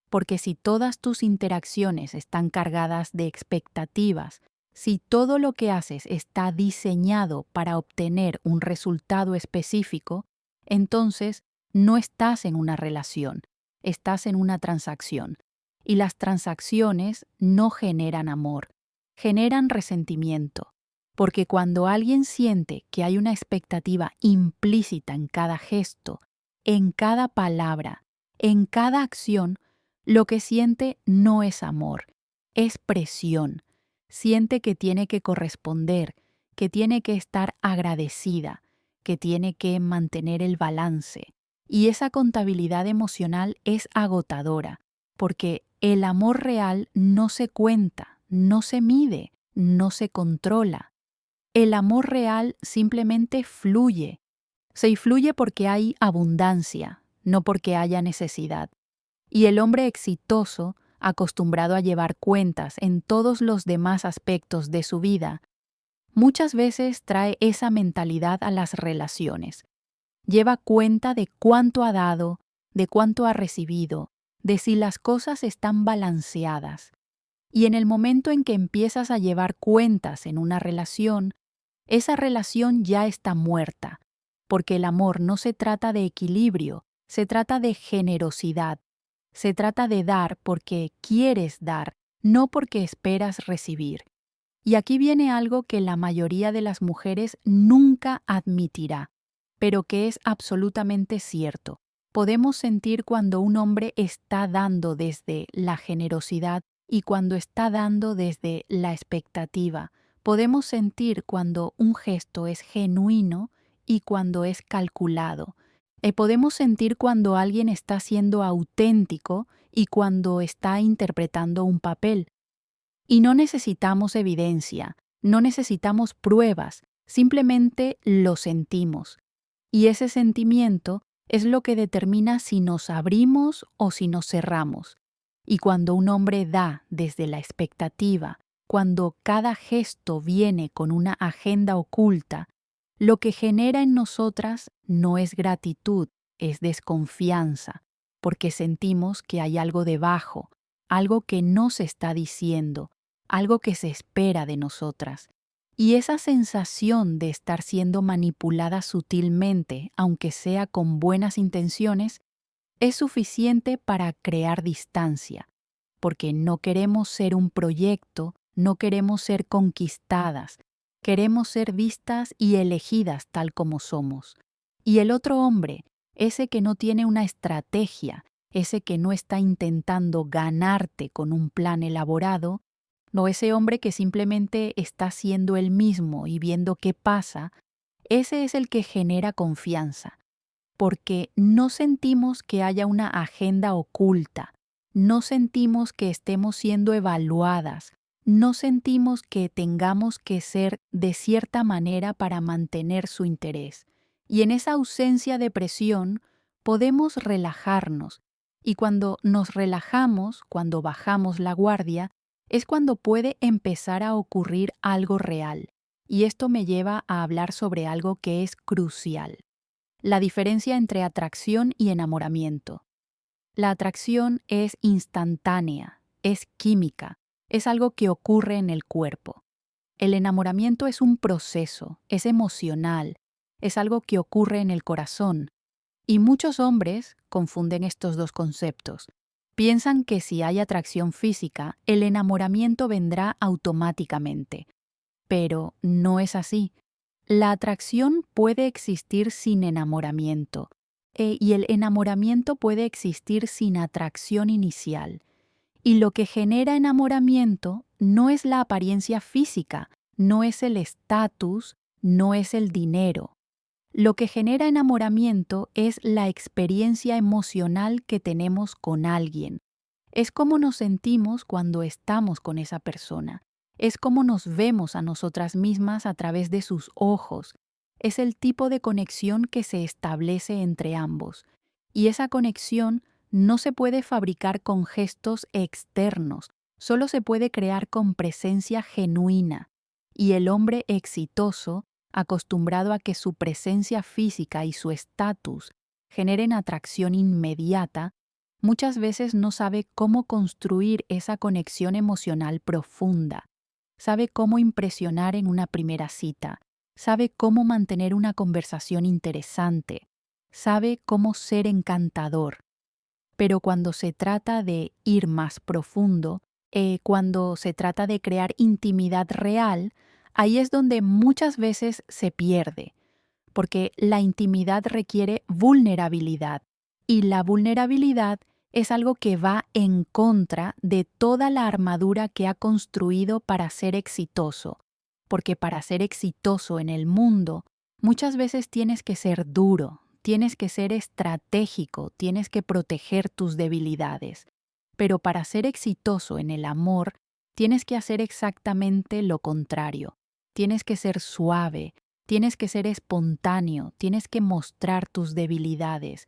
Porque si todas tus interacciones están cargadas de expectativas, si todo lo que haces está diseñado para obtener un resultado específico, entonces no estás en una relación, estás en una transacción. Y las transacciones no generan amor, generan resentimiento. Porque cuando alguien siente que hay una expectativa implícita en cada gesto, en cada palabra, en cada acción, lo que siente no es amor, es presión. Siente que tiene que corresponder, que tiene que estar agradecida, que tiene que mantener el balance. Y esa contabilidad emocional es agotadora, porque el amor real no se cuenta, no se mide, no se controla. El amor real simplemente fluye. Se fluye porque hay abundancia, no porque haya necesidad. Y el hombre exitoso, acostumbrado a llevar cuentas en todos los demás aspectos de su vida, muchas veces trae esa mentalidad a las relaciones. Lleva cuenta de cuánto ha dado, de cuánto ha recibido, de si las cosas están balanceadas. Y en el momento en que empiezas a llevar cuentas en una relación, esa relación ya está muerta, porque el amor no se trata de equilibrio, se trata de generosidad. Se trata de dar porque quieres dar, no porque esperas recibir. Y aquí viene algo que la mayoría de las mujeres nunca admitirá, pero que es absolutamente cierto. Podemos sentir cuando un hombre está dando desde la generosidad y cuando está dando desde la expectativa. Podemos sentir cuando un gesto es genuino y cuando es calculado. Podemos sentir cuando alguien está siendo auténtico y cuando está interpretando un papel. Y no necesitamos evidencia, no necesitamos pruebas, simplemente lo sentimos. Y ese sentimiento es lo que determina si nos abrimos o si nos cerramos. Y cuando un hombre da desde la expectativa, cuando cada gesto viene con una agenda oculta, lo que genera en nosotras no es gratitud, es desconfianza, porque sentimos que hay algo debajo, algo que no se está diciendo, algo que se espera de nosotras. Y esa sensación de estar siendo manipulada sutilmente, aunque sea con buenas intenciones, es suficiente para crear distancia, porque no queremos ser un proyecto, no queremos ser conquistadas, queremos ser vistas y elegidas tal como somos. Y el otro hombre, ese que no tiene una estrategia, ese que no está intentando ganarte con un plan elaborado, no ese hombre que simplemente está siendo él mismo y viendo qué pasa, ese es el que genera confianza, porque no sentimos que haya una agenda oculta, no sentimos que estemos siendo evaluadas, no sentimos que tengamos que ser de cierta manera para mantener su interés. Y en esa ausencia de presión podemos relajarnos. Y cuando nos relajamos, cuando bajamos la guardia, es cuando puede empezar a ocurrir algo real. Y esto me lleva a hablar sobre algo que es crucial: la diferencia entre atracción y enamoramiento. La atracción es instantánea, es química, es algo que ocurre en el cuerpo. El enamoramiento es un proceso, es emocional, es algo que ocurre en el corazón. Y muchos hombres confunden estos dos conceptos. Piensan que si hay atracción física, el enamoramiento vendrá automáticamente. Pero no es así. La atracción puede existir sin enamoramiento, y el enamoramiento puede existir sin atracción inicial. Y lo que genera enamoramiento no es la apariencia física, no es el estatus, no es el dinero. Lo que genera enamoramiento es la experiencia emocional que tenemos con alguien. Es cómo nos sentimos cuando estamos con esa persona. Es cómo nos vemos a nosotras mismas a través de sus ojos. Es el tipo de conexión que se establece entre ambos. Y esa conexión no se puede fabricar con gestos externos, solo se puede crear con presencia genuina. Y el hombre exitoso, acostumbrado a que su presencia física y su estatus generen atracción inmediata, muchas veces no sabe cómo construir esa conexión emocional profunda, sabe cómo impresionar en una primera cita, sabe cómo mantener una conversación interesante, sabe cómo ser encantador. Pero cuando se trata de ir más profundo, cuando se trata de crear intimidad real, ahí es donde muchas veces se pierde, porque la intimidad requiere vulnerabilidad, y la vulnerabilidad es algo que va en contra de toda la armadura que ha construido para ser exitoso, porque para ser exitoso en el mundo, muchas veces tienes que ser duro, tienes que ser estratégico, tienes que proteger tus debilidades. Pero para ser exitoso en el amor, tienes que hacer exactamente lo contrario. Tienes que ser suave, tienes que ser espontáneo, tienes que mostrar tus debilidades.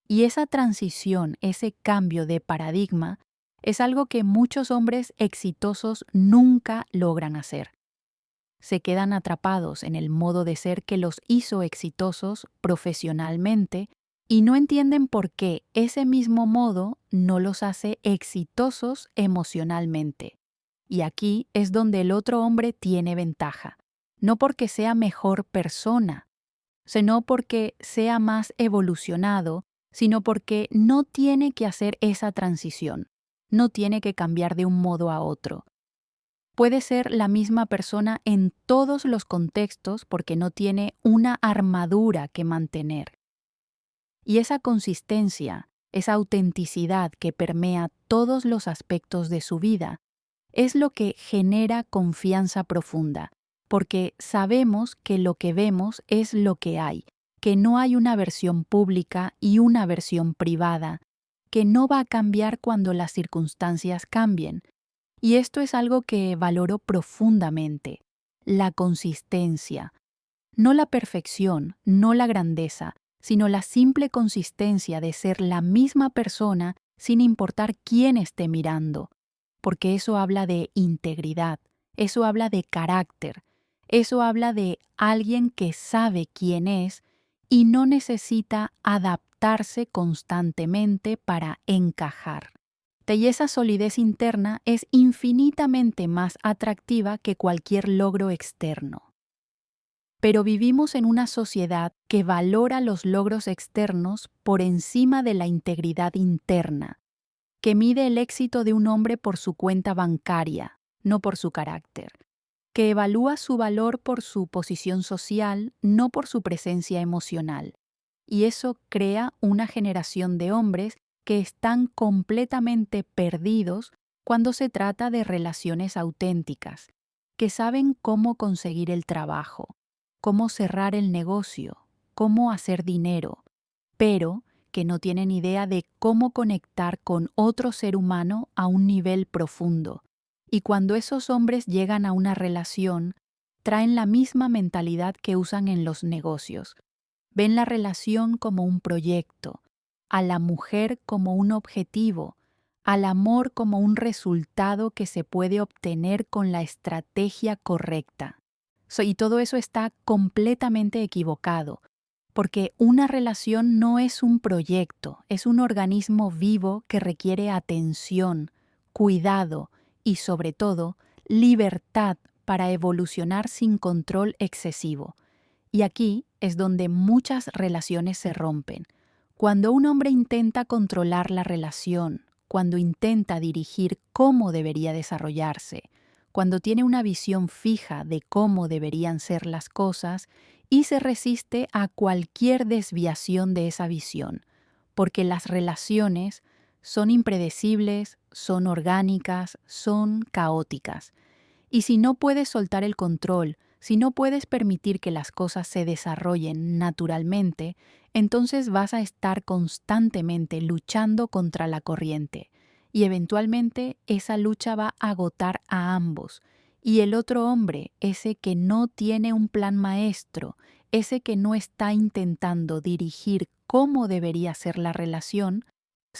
Y esa transición, ese cambio de paradigma, es algo que muchos hombres exitosos nunca logran hacer. Se quedan atrapados en el modo de ser que los hizo exitosos profesionalmente y no entienden por qué ese mismo modo no los hace exitosos emocionalmente. Y aquí es donde el otro hombre tiene ventaja, no porque sea mejor persona, sino porque sea más evolucionado, sino porque no tiene que hacer esa transición, no tiene que cambiar de un modo a otro. Puede ser la misma persona en todos los contextos porque no tiene una armadura que mantener. Y esa consistencia, esa autenticidad que permea todos los aspectos de su vida, es lo que genera confianza profunda, porque sabemos que lo que vemos es lo que hay, que no hay una versión pública y una versión privada, que no va a cambiar cuando las circunstancias cambien. Y esto es algo que valoro profundamente: la consistencia. No la perfección, no la grandeza, sino la simple consistencia de ser la misma persona sin importar quién esté mirando. Porque eso habla de integridad, eso habla de carácter, eso habla de alguien que sabe quién es y no necesita adaptarse constantemente para encajar. Y esa solidez interna es infinitamente más atractiva que cualquier logro externo. Pero vivimos en una sociedad que valora los logros externos por encima de la integridad interna, que mide el éxito de un hombre por su cuenta bancaria, no por su carácter, que evalúa su valor por su posición social, no por su presencia emocional, Y eso crea una generación de hombres que están completamente perdidos cuando se trata de relaciones auténticas, que saben cómo conseguir el trabajo, cómo cerrar el negocio, cómo hacer dinero, pero que no tienen idea de cómo conectar con otro ser humano a un nivel profundo. Y cuando esos hombres llegan a una relación, traen la misma mentalidad que usan en los negocios. Ven la relación como un proyecto, a la mujer como un objetivo, al amor como un resultado que se puede obtener con la estrategia correcta. Y todo eso está completamente equivocado, porque una relación no es un proyecto, es un organismo vivo que requiere atención, cuidado y, sobre todo, libertad para evolucionar sin control excesivo. Y aquí es donde muchas relaciones se rompen. Cuando un hombre intenta controlar la relación, cuando intenta dirigir cómo debería desarrollarse, cuando tiene una visión fija de cómo deberían ser las cosas y se resiste a cualquier desviación de esa visión, porque las relaciones son impredecibles, son orgánicas, son caóticas. Y si no puedes soltar el control, si no puedes permitir que las cosas se desarrollen naturalmente, entonces vas a estar constantemente luchando contra la corriente. Y eventualmente esa lucha va a agotar a ambos. Y el otro hombre, ese que no tiene un plan maestro, ese que no está intentando dirigir cómo debería ser la relación,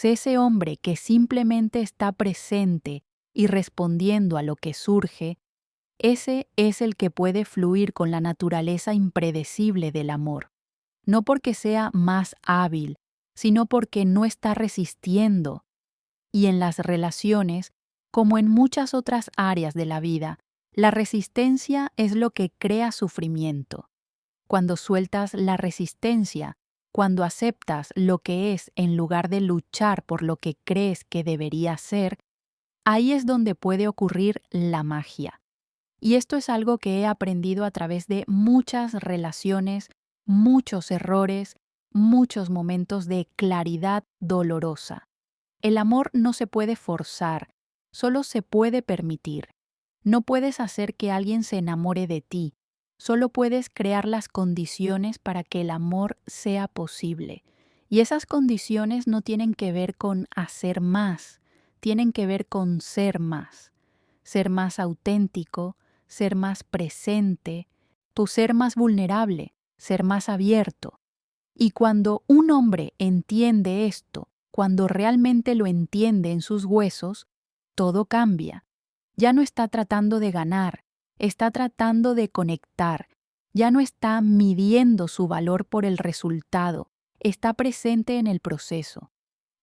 ese hombre que simplemente está presente y respondiendo a lo que surge, ese es el que puede fluir con la naturaleza impredecible del amor, no porque sea más hábil, sino porque no está resistiendo. Y en las relaciones, como en muchas otras áreas de la vida, la resistencia es lo que crea sufrimiento. Cuando sueltas la resistencia, cuando aceptas lo que es en lugar de luchar por lo que crees que debería ser, ahí es donde puede ocurrir la magia. Y esto es algo que he aprendido a través de muchas relaciones, muchos errores, muchos momentos de claridad dolorosa. El amor no se puede forzar, solo se puede permitir. No puedes hacer que alguien se enamore de ti, solo puedes crear las condiciones para que el amor sea posible. Y esas condiciones no tienen que ver con hacer más, tienen que ver con ser más auténtico, ser más presente, tu ser más vulnerable, ser más abierto. Y cuando un hombre entiende esto, cuando realmente lo entiende en sus huesos, todo cambia. Ya no está tratando de ganar, está tratando de conectar, ya no está midiendo su valor por el resultado, está presente en el proceso.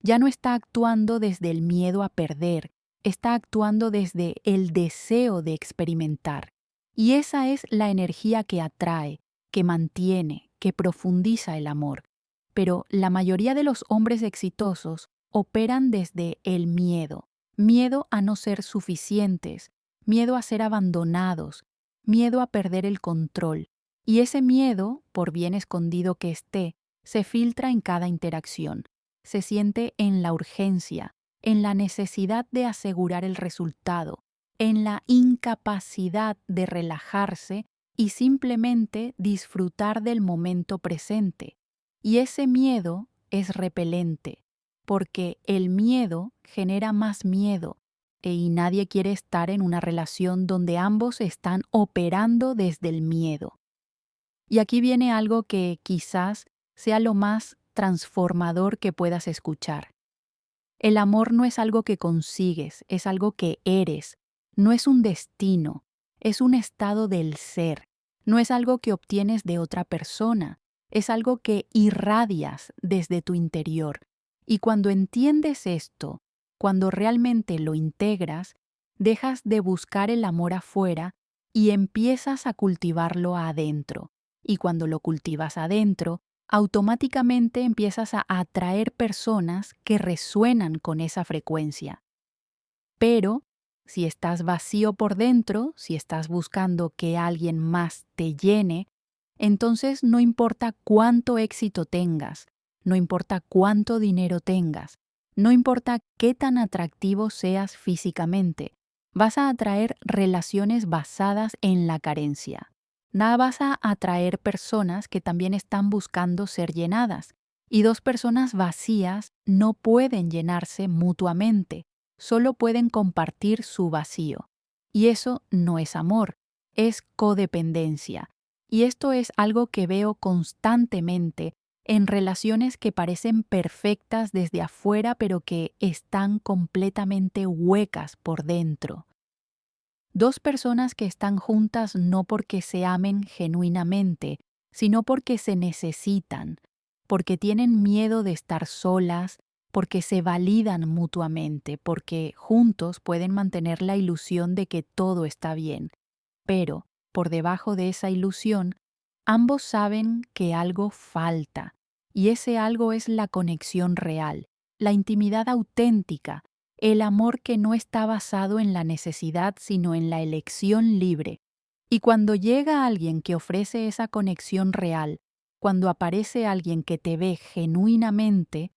Ya no está actuando desde el miedo a perder, está actuando desde el deseo de experimentar. Y esa es la energía que atrae, que mantiene, que profundiza el amor. Pero la mayoría de los hombres exitosos operan desde el miedo. Miedo a no ser suficientes, miedo a ser abandonados, miedo a perder el control. Y ese miedo, por bien escondido que esté, se filtra en cada interacción. Se siente en la urgencia, en la necesidad de asegurar el resultado, en la incapacidad de relajarse y simplemente disfrutar del momento presente. Y ese miedo es repelente, porque el miedo genera más miedo, y nadie quiere estar en una relación donde ambos están operando desde el miedo. Y aquí viene algo que quizás sea lo más transformador que puedas escuchar. El amor no es algo que consigues, es algo que eres. No es un destino, es un estado del ser. No es algo que obtienes de otra persona, es algo que irradias desde tu interior. Y cuando entiendes esto, cuando realmente lo integras, dejas de buscar el amor afuera y empiezas a cultivarlo adentro. Y cuando lo cultivas adentro, automáticamente empiezas a atraer personas que resuenan con esa frecuencia. Pero si estás vacío por dentro, si estás buscando que alguien más te llene, entonces no importa cuánto éxito tengas, no importa cuánto dinero tengas, no importa qué tan atractivo seas físicamente, vas a atraer relaciones basadas en la carencia. Nada, vas a atraer personas que también están buscando ser llenadas. Y dos personas vacías no pueden llenarse mutuamente, solo pueden compartir su vacío. Y eso no es amor, es codependencia. Y esto es algo que veo constantemente en relaciones que parecen perfectas desde afuera, pero que están completamente huecas por dentro. Dos personas que están juntas no porque se amen genuinamente, sino porque se necesitan, porque tienen miedo de estar solas, porque se validan mutuamente, porque juntos pueden mantener la ilusión de que todo está bien. Pero, por debajo de esa ilusión, ambos saben que algo falta, y ese algo es la conexión real, la intimidad auténtica, el amor que no está basado en la necesidad, sino en la elección libre. Y cuando llega alguien que ofrece esa conexión real, cuando aparece alguien que te ve genuinamente,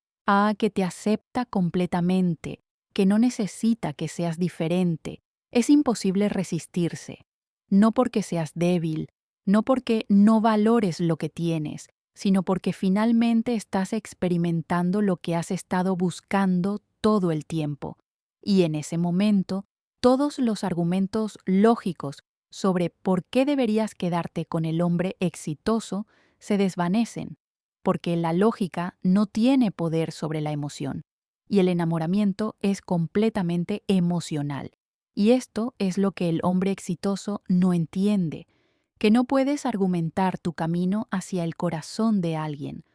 que te acepta completamente, que no necesita que seas diferente, es imposible resistirse. No porque seas débil, no porque no valores lo que tienes, sino porque finalmente estás experimentando lo que has estado buscando todo el tiempo. Y en ese momento, todos los argumentos lógicos sobre por qué deberías quedarte con el hombre exitoso se desvanecen, porque la lógica no tiene poder sobre la emoción, y el enamoramiento es completamente emocional. Y esto es lo que el hombre exitoso no entiende, que no puedes argumentar tu camino hacia el corazón de alguien.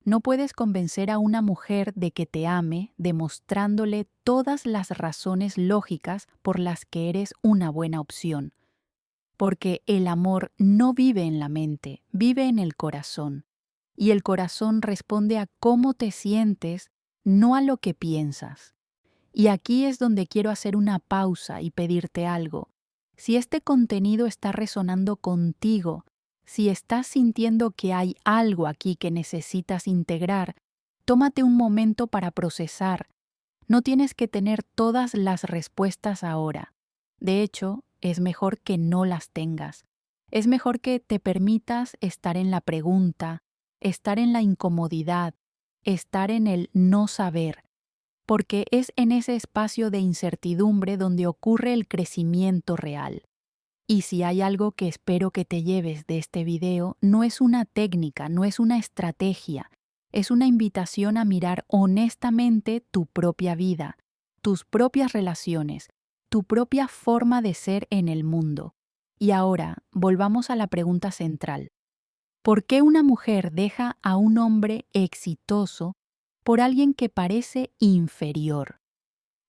No puedes convencer a una mujer de que te ame demostrándole todas las razones lógicas por las que eres una buena opción. Porque el amor no vive en la mente, vive en el corazón. Y el corazón responde a cómo te sientes, no a lo que piensas. Y aquí es donde quiero hacer una pausa y pedirte algo. Si este contenido está resonando contigo, si estás sintiendo que hay algo aquí que necesitas integrar, tómate un momento para procesar. No tienes que tener todas las respuestas ahora. De hecho, es mejor que no las tengas. Es mejor que te permitas estar en la pregunta, estar en la incomodidad, estar en el no saber, porque es en ese espacio de incertidumbre donde ocurre el crecimiento real. Y si hay algo que espero que te lleves de este video, no es una técnica, no es una estrategia, es una invitación a mirar honestamente tu propia vida, tus propias relaciones, tu propia forma de ser en el mundo. Y ahora, volvamos a la pregunta central. ¿Por qué una mujer deja a un hombre exitoso por alguien que parece inferior?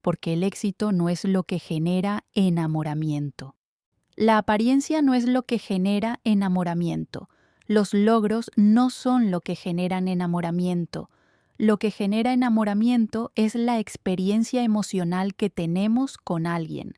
Porque el éxito no es lo que genera enamoramiento. La apariencia no es lo que genera enamoramiento. Los logros no son lo que generan enamoramiento. Lo que genera enamoramiento es la experiencia emocional que tenemos con alguien.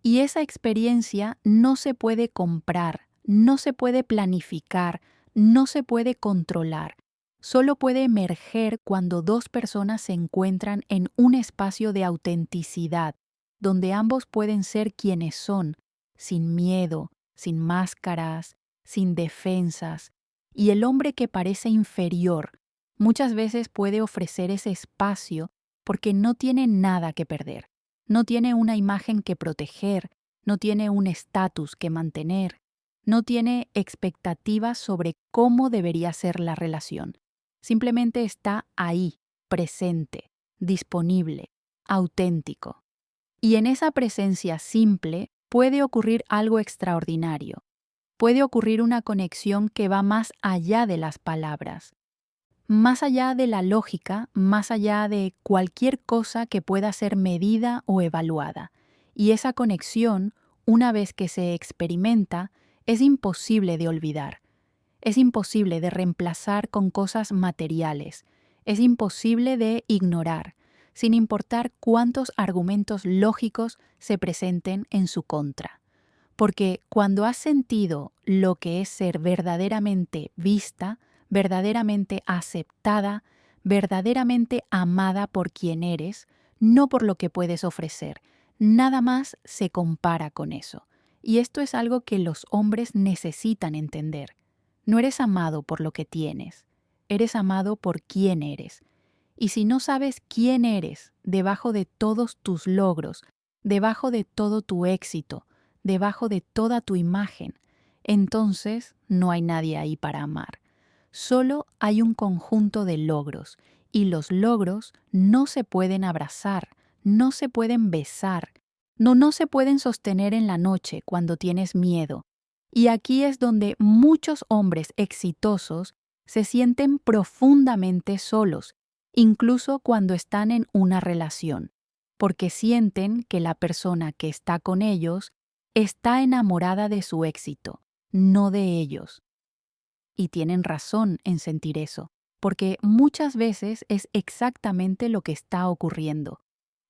Y esa experiencia no se puede comprar, no se puede planificar, no se puede controlar. Solo puede emerger cuando dos personas se encuentran en un espacio de autenticidad, donde ambos pueden ser quienes son, sin miedo, sin máscaras, sin defensas. Y el hombre que parece inferior muchas veces puede ofrecer ese espacio porque no tiene nada que perder, no tiene una imagen que proteger, no tiene un estatus que mantener, no tiene expectativas sobre cómo debería ser la relación. Simplemente está ahí, presente, disponible, auténtico. Y en esa presencia simple puede ocurrir algo extraordinario. Puede ocurrir una conexión que va más allá de las palabras, más allá de la lógica, más allá de cualquier cosa que pueda ser medida o evaluada. Y esa conexión, una vez que se experimenta, es imposible de olvidar. Es imposible de reemplazar con cosas materiales. Es imposible de ignorar, sin importar cuántos argumentos lógicos se presenten en su contra. Porque cuando has sentido lo que es ser verdaderamente vista, verdaderamente aceptada, verdaderamente amada por quien eres, no por lo que puedes ofrecer, nada más se compara con eso. Y esto es algo que los hombres necesitan entender. No eres amado por lo que tienes, eres amado por quién eres. Y si no sabes quién eres debajo de todos tus logros, debajo de todo tu éxito, debajo de toda tu imagen, entonces no hay nadie ahí para amar. Solo hay un conjunto de logros, y los logros no se pueden abrazar, no se pueden besar, no se pueden sostener en la noche cuando tienes miedo. Y aquí es donde muchos hombres exitosos se sienten profundamente solos, incluso cuando están en una relación, porque sienten que la persona que está con ellos está enamorada de su éxito, no de ellos. Y tienen razón en sentir eso, porque muchas veces es exactamente lo que está ocurriendo.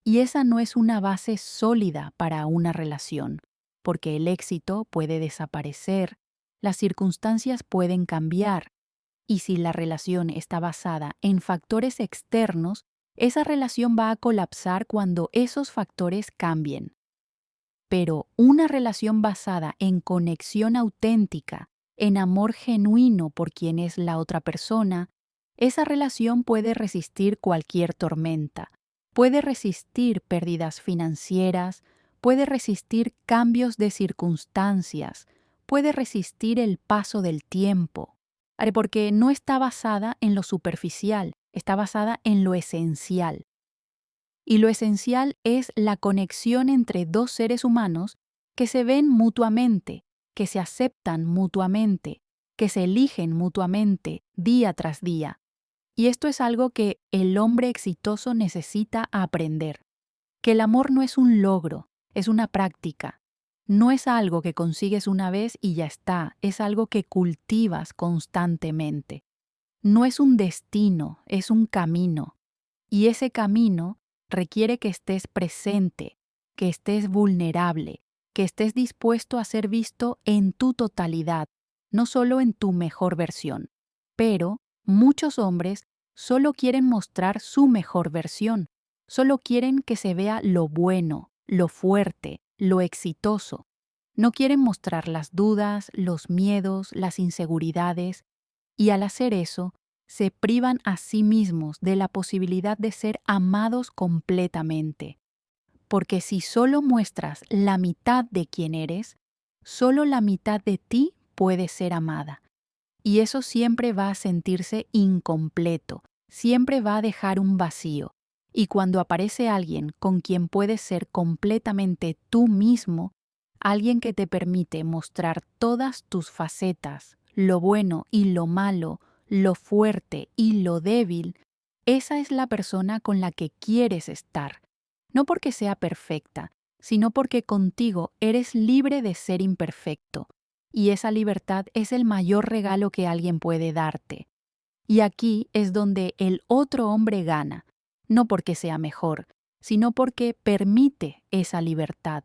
Y esa no es una base sólida para una relación, porque el éxito puede desaparecer, las circunstancias pueden cambiar, y si la relación está basada en factores externos, esa relación va a colapsar cuando esos factores cambien. Pero una relación basada en conexión auténtica, en amor genuino por quien es la otra persona, esa relación puede resistir cualquier tormenta, puede resistir pérdidas financieras, puede resistir cambios de circunstancias, puede resistir el paso del tiempo. Porque no está basada en lo superficial, está basada en lo esencial. Y lo esencial es la conexión entre dos seres humanos que se ven mutuamente, que se aceptan mutuamente, que se eligen mutuamente día tras día. Y esto es algo que el hombre exitoso necesita aprender. Que el amor no es un logro, es una práctica. No es algo que consigues una vez y ya está, es algo que cultivas constantemente. No es un destino, es un camino. Y ese camino requiere que estés presente, que estés vulnerable, que estés dispuesto a ser visto en tu totalidad, no solo en tu mejor versión. Pero muchos hombres solo quieren mostrar su mejor versión, solo quieren que se vea lo bueno, lo fuerte, lo exitoso. No quieren mostrar las dudas, los miedos, las inseguridades, y al hacer eso, se privan a sí mismos de la posibilidad de ser amados completamente. Porque si solo muestras la mitad de quién eres, solo la mitad de ti puede ser amada. Y eso siempre va a sentirse incompleto, siempre va a dejar un vacío. Y cuando aparece alguien con quien puedes ser completamente tú mismo, alguien que te permite mostrar todas tus facetas, lo bueno y lo malo, lo fuerte y lo débil, esa es la persona con la que quieres estar. No porque sea perfecta, sino porque contigo eres libre de ser imperfecto. Y esa libertad es el mayor regalo que alguien puede darte. Y aquí es donde el otro hombre gana, no porque sea mejor, sino porque permite esa libertad.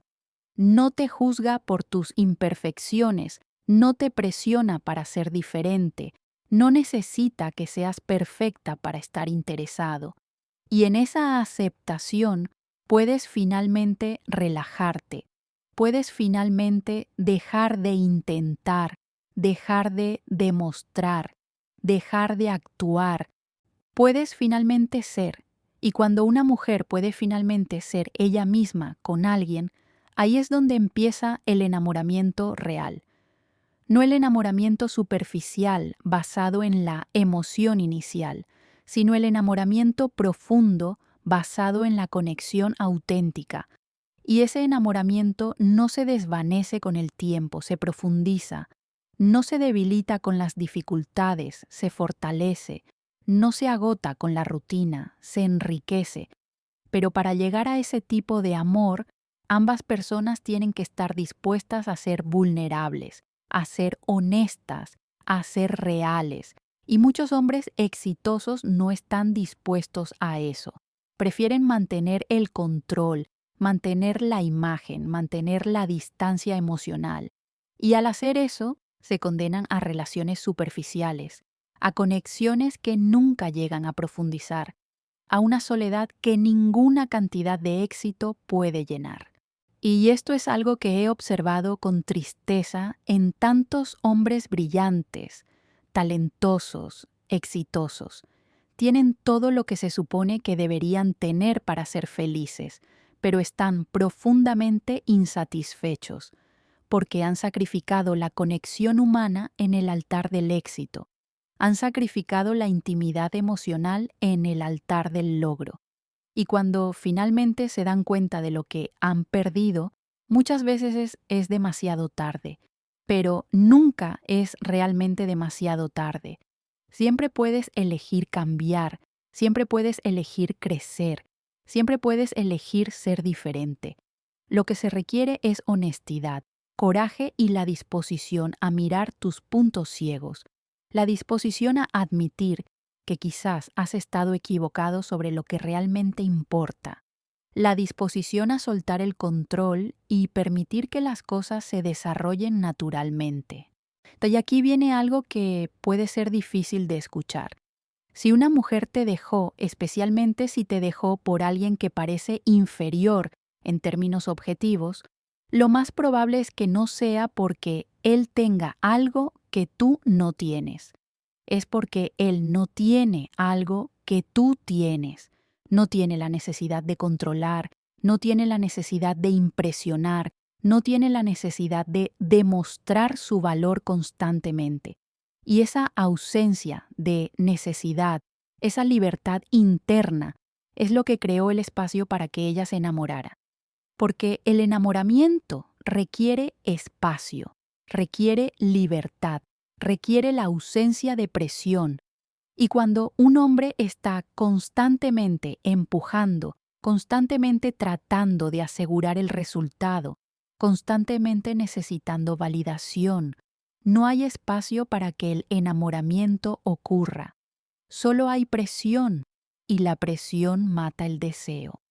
No te juzga por tus imperfecciones, no te presiona para ser diferente, no necesita que seas perfecta para estar interesado. Y en esa aceptación puedes finalmente relajarte, puedes finalmente dejar de intentar, dejar de demostrar, dejar de actuar. Puedes finalmente ser. Y cuando una mujer puede finalmente ser ella misma con alguien, ahí es donde empieza el enamoramiento real. No el enamoramiento superficial basado en la emoción inicial, sino el enamoramiento profundo basado en la conexión auténtica. Y ese enamoramiento no se desvanece con el tiempo, se profundiza, no se debilita con las dificultades, se fortalece, no se agota con la rutina, se enriquece. Pero para llegar a ese tipo de amor, ambas personas tienen que estar dispuestas a ser vulnerables, a ser honestas, a ser reales. Y muchos hombres exitosos no están dispuestos a eso. Prefieren mantener el control, mantener la imagen, mantener la distancia emocional. Y al hacer eso, se condenan a relaciones superficiales, a conexiones que nunca llegan a profundizar, a una soledad que ninguna cantidad de éxito puede llenar. Y esto es algo que he observado con tristeza en tantos hombres brillantes, talentosos, exitosos. Tienen todo lo que se supone que deberían tener para ser felices, pero están profundamente insatisfechos, porque han sacrificado la conexión humana en el altar del éxito. Han sacrificado la intimidad emocional en el altar del logro. Y cuando finalmente se dan cuenta de lo que han perdido, muchas veces es demasiado tarde, pero nunca es realmente demasiado tarde. Siempre puedes elegir cambiar, siempre puedes elegir crecer, siempre puedes elegir ser diferente. Lo que se requiere es honestidad, coraje y la disposición a mirar tus puntos ciegos, la disposición a admitir que quizás has estado equivocado sobre lo que realmente importa, la disposición a soltar el control y permitir que las cosas se desarrollen naturalmente. Y aquí viene algo que puede ser difícil de escuchar. Si una mujer te dejó, especialmente si te dejó por alguien que parece inferior en términos objetivos, lo más probable es que no sea porque él tenga algo que tú no tienes. Es porque él no tiene algo que tú tienes. No tiene la necesidad de controlar, no tiene la necesidad de impresionar, no tiene la necesidad de demostrar su valor constantemente. Y esa ausencia de necesidad, esa libertad interna, es lo que creó el espacio para que ella se enamorara. Porque el enamoramiento requiere espacio, requiere libertad, requiere la ausencia de presión. Y cuando un hombre está constantemente empujando, constantemente tratando de asegurar el resultado, constantemente necesitando validación, no hay espacio para que el enamoramiento ocurra. Solo hay presión, y la presión mata el deseo.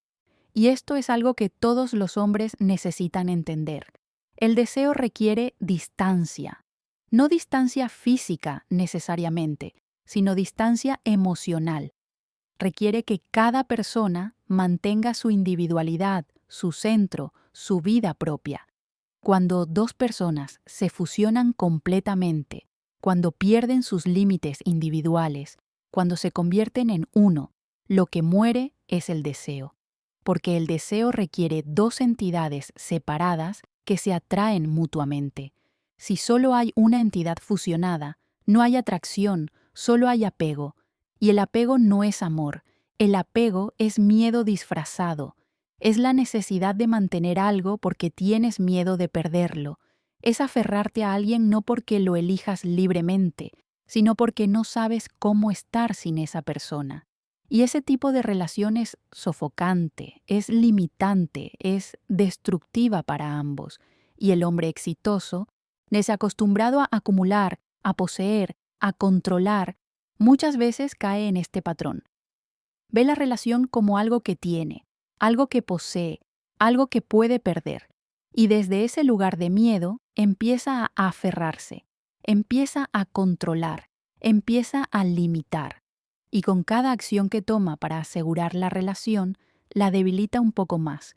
Y esto es algo que todos los hombres necesitan entender. El deseo requiere distancia. No distancia física necesariamente, sino distancia emocional. Requiere que cada persona mantenga su individualidad, su centro, su vida propia. Cuando dos personas se fusionan completamente, cuando pierden sus límites individuales, cuando se convierten en uno, lo que muere es el deseo. Porque el deseo requiere dos entidades separadas que se atraen mutuamente. Si solo hay una entidad fusionada, no hay atracción, solo hay apego. Y el apego no es amor, el apego es miedo disfrazado. Es la necesidad de mantener algo porque tienes miedo de perderlo. Es aferrarte a alguien no porque lo elijas libremente, sino porque no sabes cómo estar sin esa persona. Y ese tipo de relación es sofocante, es limitante, es destructiva para ambos. Y el hombre exitoso, desacostumbrado a acumular, a poseer, a controlar, muchas veces cae en este patrón. Ve la relación como algo que tiene, algo que posee, algo que puede perder. Y desde ese lugar de miedo empieza a aferrarse, empieza a controlar, empieza a limitar. Y con cada acción que toma para asegurar la relación, la debilita un poco más.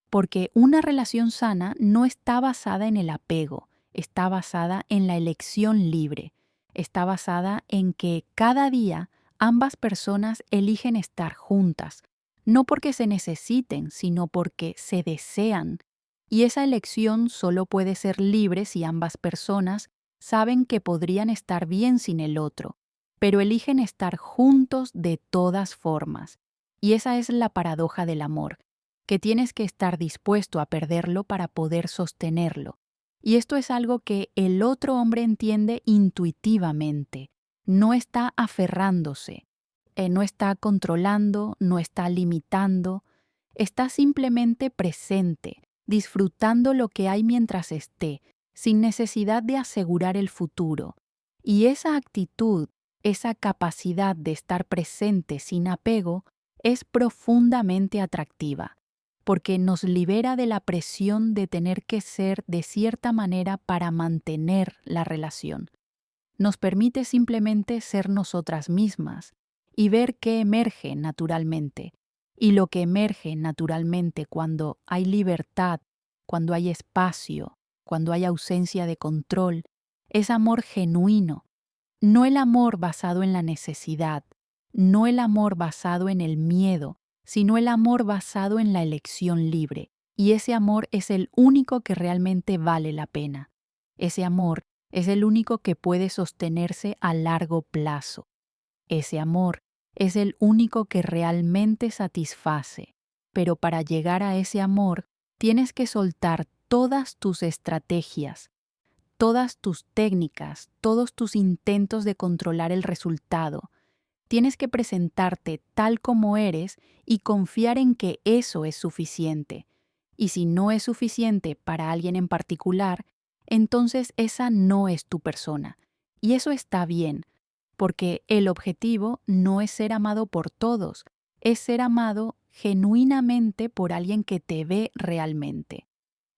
Porque una relación sana no está basada en el apego, está basada en la elección libre, está basada en que cada día ambas personas eligen estar juntas, no porque se necesiten, sino porque se desean. Y esa elección solo puede ser libre si ambas personas saben que podrían estar bien sin el otro, pero eligen estar juntos de todas formas. Y esa es la paradoja del amor, que tienes que estar dispuesto a perderlo para poder sostenerlo. Y esto es algo que el otro hombre entiende intuitivamente. No está aferrándose, no está controlando, no está limitando, está simplemente presente, disfrutando lo que hay mientras esté, sin necesidad de asegurar el futuro. Y esa actitud, esa capacidad de estar presente sin apego, es profundamente atractiva. porque nos libera de la presión de tener que ser de cierta manera para mantener la relación. Nos permite simplemente ser nosotras mismas y ver qué emerge naturalmente. Y lo que emerge naturalmente cuando hay libertad, cuando hay espacio, cuando hay ausencia de control, es amor genuino. No el amor basado en la necesidad, no el amor basado en el miedo, sino el amor basado en la elección libre. Y ese amor es el único que realmente vale la pena. Ese amor es el único que puede sostenerse a largo plazo. Ese amor es el único que realmente satisface. Pero para llegar a ese amor, tienes que soltar todas tus estrategias, todas tus técnicas, todos tus intentos de controlar el resultado. Tienes que presentarte tal como eres y confiar en que eso es suficiente. Y si no es suficiente para alguien en particular, entonces esa no es tu persona. Y eso está bien, porque el objetivo no es ser amado por todos, es ser amado genuinamente por alguien que te ve realmente.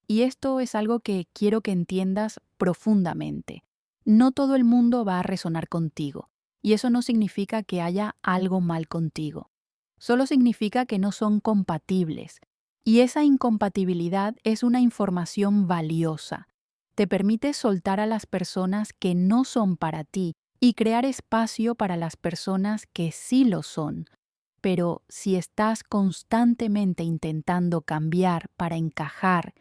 Y esto es algo que quiero que entiendas profundamente. No todo el mundo va a resonar contigo, y eso no significa que haya algo mal contigo. Solo significa que no son compatibles, y esa incompatibilidad es una información valiosa. Te permite soltar a las personas que no son para ti y crear espacio para las personas que sí lo son. Pero si estás constantemente intentando cambiar para encajar,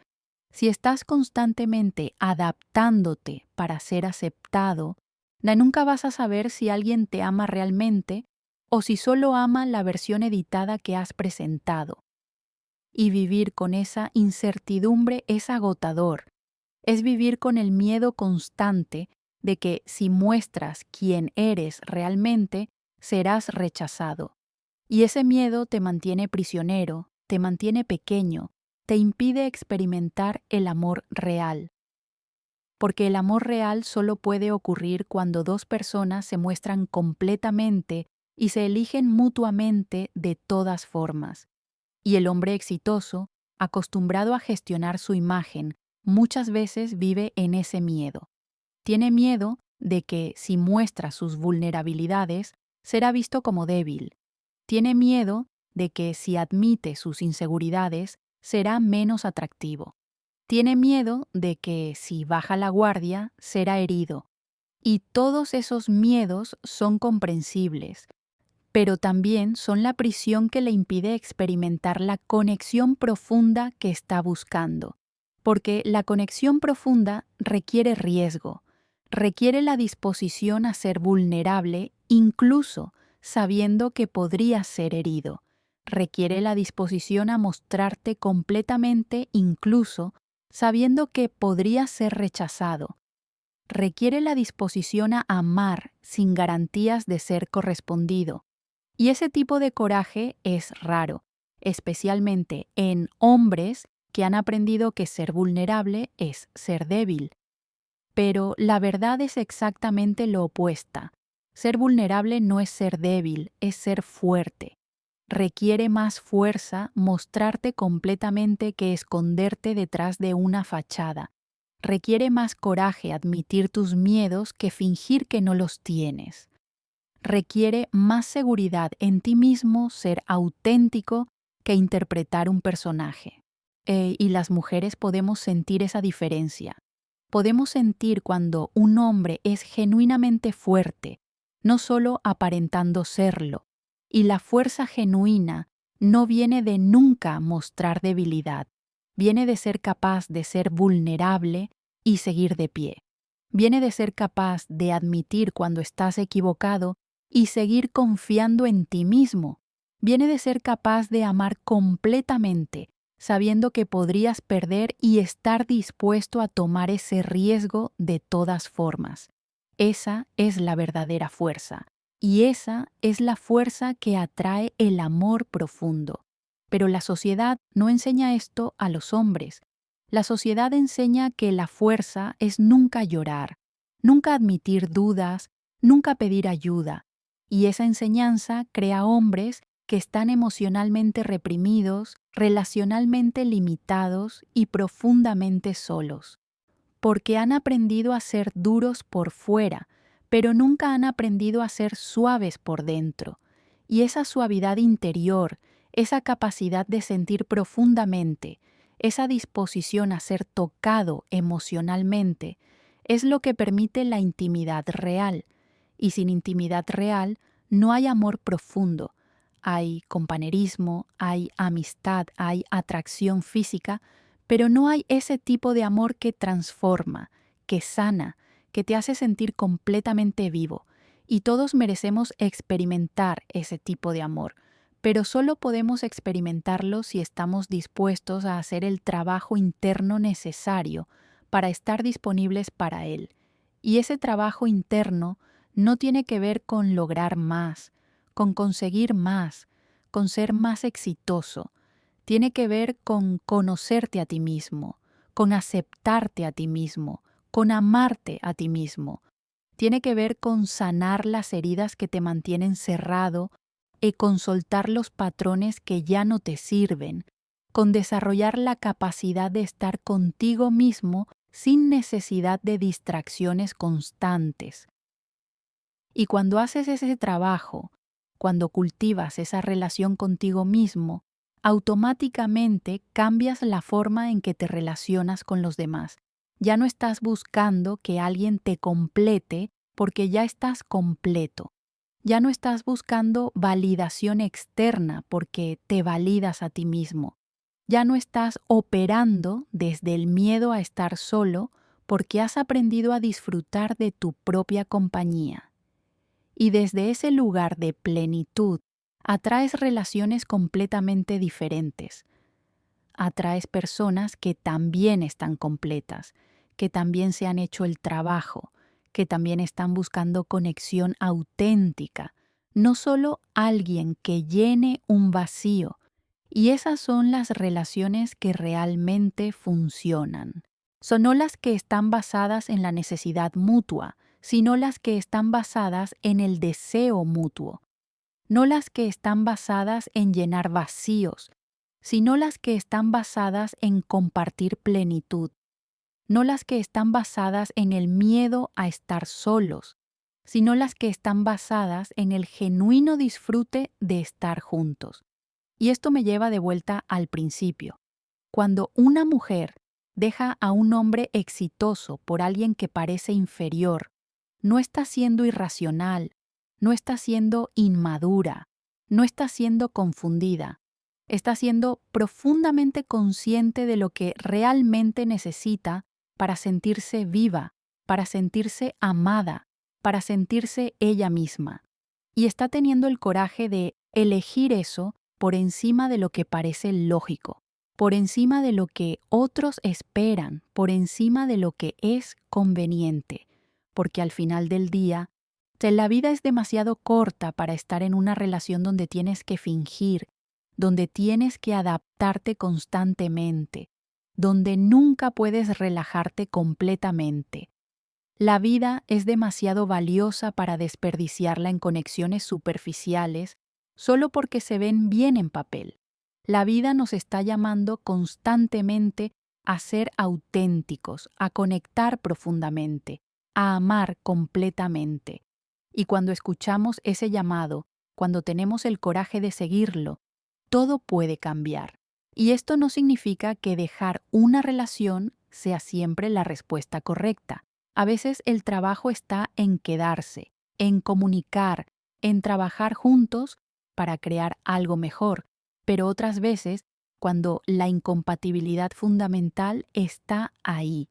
si estás constantemente adaptándote para ser aceptado, nunca vas a saber si alguien te ama realmente o si solo ama la versión editada que has presentado. Y vivir con esa incertidumbre es agotador. Es vivir con el miedo constante de que si muestras quién eres realmente, serás rechazado. Y ese miedo te mantiene prisionero, te mantiene pequeño, te impide experimentar el amor real. Porque el amor real solo puede ocurrir cuando dos personas se muestran completamente y se eligen mutuamente de todas formas. Y el hombre exitoso, acostumbrado a gestionar su imagen, muchas veces vive en ese miedo. Tiene miedo de que si muestra sus vulnerabilidades, será visto como débil. Tiene miedo de que si admite sus inseguridades, será menos atractivo. Tiene miedo de que si baja la guardia, será herido. Y todos esos miedos son comprensibles, pero también son la prisión que le impide experimentar la conexión profunda que está buscando. Porque la conexión profunda requiere riesgo, requiere la disposición a ser vulnerable, incluso sabiendo que podrías ser herido. Requiere la disposición a mostrarte completamente, incluso sabiendo que podrías ser rechazado. Requiere la disposición a amar sin garantías de ser correspondido. Y ese tipo de coraje es raro, especialmente en hombres que han aprendido que ser vulnerable es ser débil. Pero la verdad es exactamente lo opuesta. Ser vulnerable no es ser débil, es ser fuerte. Requiere más fuerza mostrarte completamente que esconderte detrás de una fachada. Requiere más coraje admitir tus miedos que fingir que no los tienes. Requiere más seguridad en ti mismo ser auténtico que interpretar un personaje. Y las mujeres podemos sentir esa diferencia. Podemos sentir cuando un hombre es genuinamente fuerte, no solo aparentando serlo. Y la fuerza genuina no viene de nunca mostrar debilidad, viene de ser capaz de ser vulnerable y seguir de pie. Viene de ser capaz de admitir cuando estás equivocado y seguir confiando en ti mismo. Viene de ser capaz de amar completamente, sabiendo que podrías perder y estar dispuesto a tomar ese riesgo de todas formas. Esa es la verdadera fuerza, y esa es la fuerza que atrae el amor profundo. Pero la sociedad no enseña esto a los hombres. La sociedad enseña que la fuerza es nunca llorar, nunca admitir dudas, nunca pedir ayuda. Y esa enseñanza crea hombres que están emocionalmente reprimidos, relacionalmente limitados y profundamente solos, porque han aprendido a ser duros por fuera, pero nunca han aprendido a ser suaves por dentro. Y esa suavidad interior, esa capacidad de sentir profundamente, esa disposición a ser tocado emocionalmente, es lo que permite la intimidad real. Y sin intimidad real no hay amor profundo. Hay compañerismo, hay amistad, hay atracción física, pero no hay ese tipo de amor que transforma, que sana, que te hace sentir completamente vivo. Y todos merecemos experimentar ese tipo de amor, pero solo podemos experimentarlo si estamos dispuestos a hacer el trabajo interno necesario para estar disponibles para él. Y ese trabajo interno no tiene que ver con lograr más, con conseguir más, con ser más exitoso. Tiene que ver con conocerte a ti mismo, con aceptarte a ti mismo, con amarte a ti mismo. Tiene que ver con sanar las heridas que te mantienen cerrado y con soltar los patrones que ya no te sirven, con desarrollar la capacidad de estar contigo mismo sin necesidad de distracciones constantes. Y cuando haces ese trabajo, cuando cultivas esa relación contigo mismo, automáticamente cambias la forma en que te relacionas con los demás. Ya no estás buscando que alguien te complete porque ya estás completo. Ya no estás buscando validación externa porque te validas a ti mismo. Ya no estás operando desde el miedo a estar solo porque has aprendido a disfrutar de tu propia compañía. Y desde ese lugar de plenitud atraes relaciones completamente diferentes. Atraes personas que también están completas, que también se han hecho el trabajo, que también están buscando conexión auténtica, no solo alguien que llene un vacío. Y esas son las relaciones que realmente funcionan. Son no las que están basadas en la necesidad mutua, sino las que están basadas en el deseo mutuo. No las que están basadas en llenar vacíos, sino las que están basadas en compartir plenitud. No las que están basadas en el miedo a estar solos, sino las que están basadas en el genuino disfrute de estar juntos. Y esto me lleva de vuelta al principio. Cuando una mujer deja a un hombre exitoso por alguien que parece inferior, no está siendo irracional, no está siendo inmadura, no está siendo confundida, está siendo profundamente consciente de lo que realmente necesita para sentirse viva, para sentirse amada, para sentirse ella misma. Y está teniendo el coraje de elegir eso por encima de lo que parece lógico, por encima de lo que otros esperan, por encima de lo que es conveniente, porque al final del día, la vida es demasiado corta para estar en una relación donde tienes que fingir, donde tienes que adaptarte constantemente, donde nunca puedes relajarte completamente. La vida es demasiado valiosa para desperdiciarla en conexiones superficiales solo porque se ven bien en papel. La vida nos está llamando constantemente a ser auténticos, a conectar profundamente, a amar completamente. Y cuando escuchamos ese llamado, cuando tenemos el coraje de seguirlo, todo puede cambiar. Y esto no significa que dejar una relación sea siempre la respuesta correcta. A veces el trabajo está en quedarse, en comunicar, en trabajar juntos para crear algo mejor, pero otras veces cuando la incompatibilidad fundamental está ahí,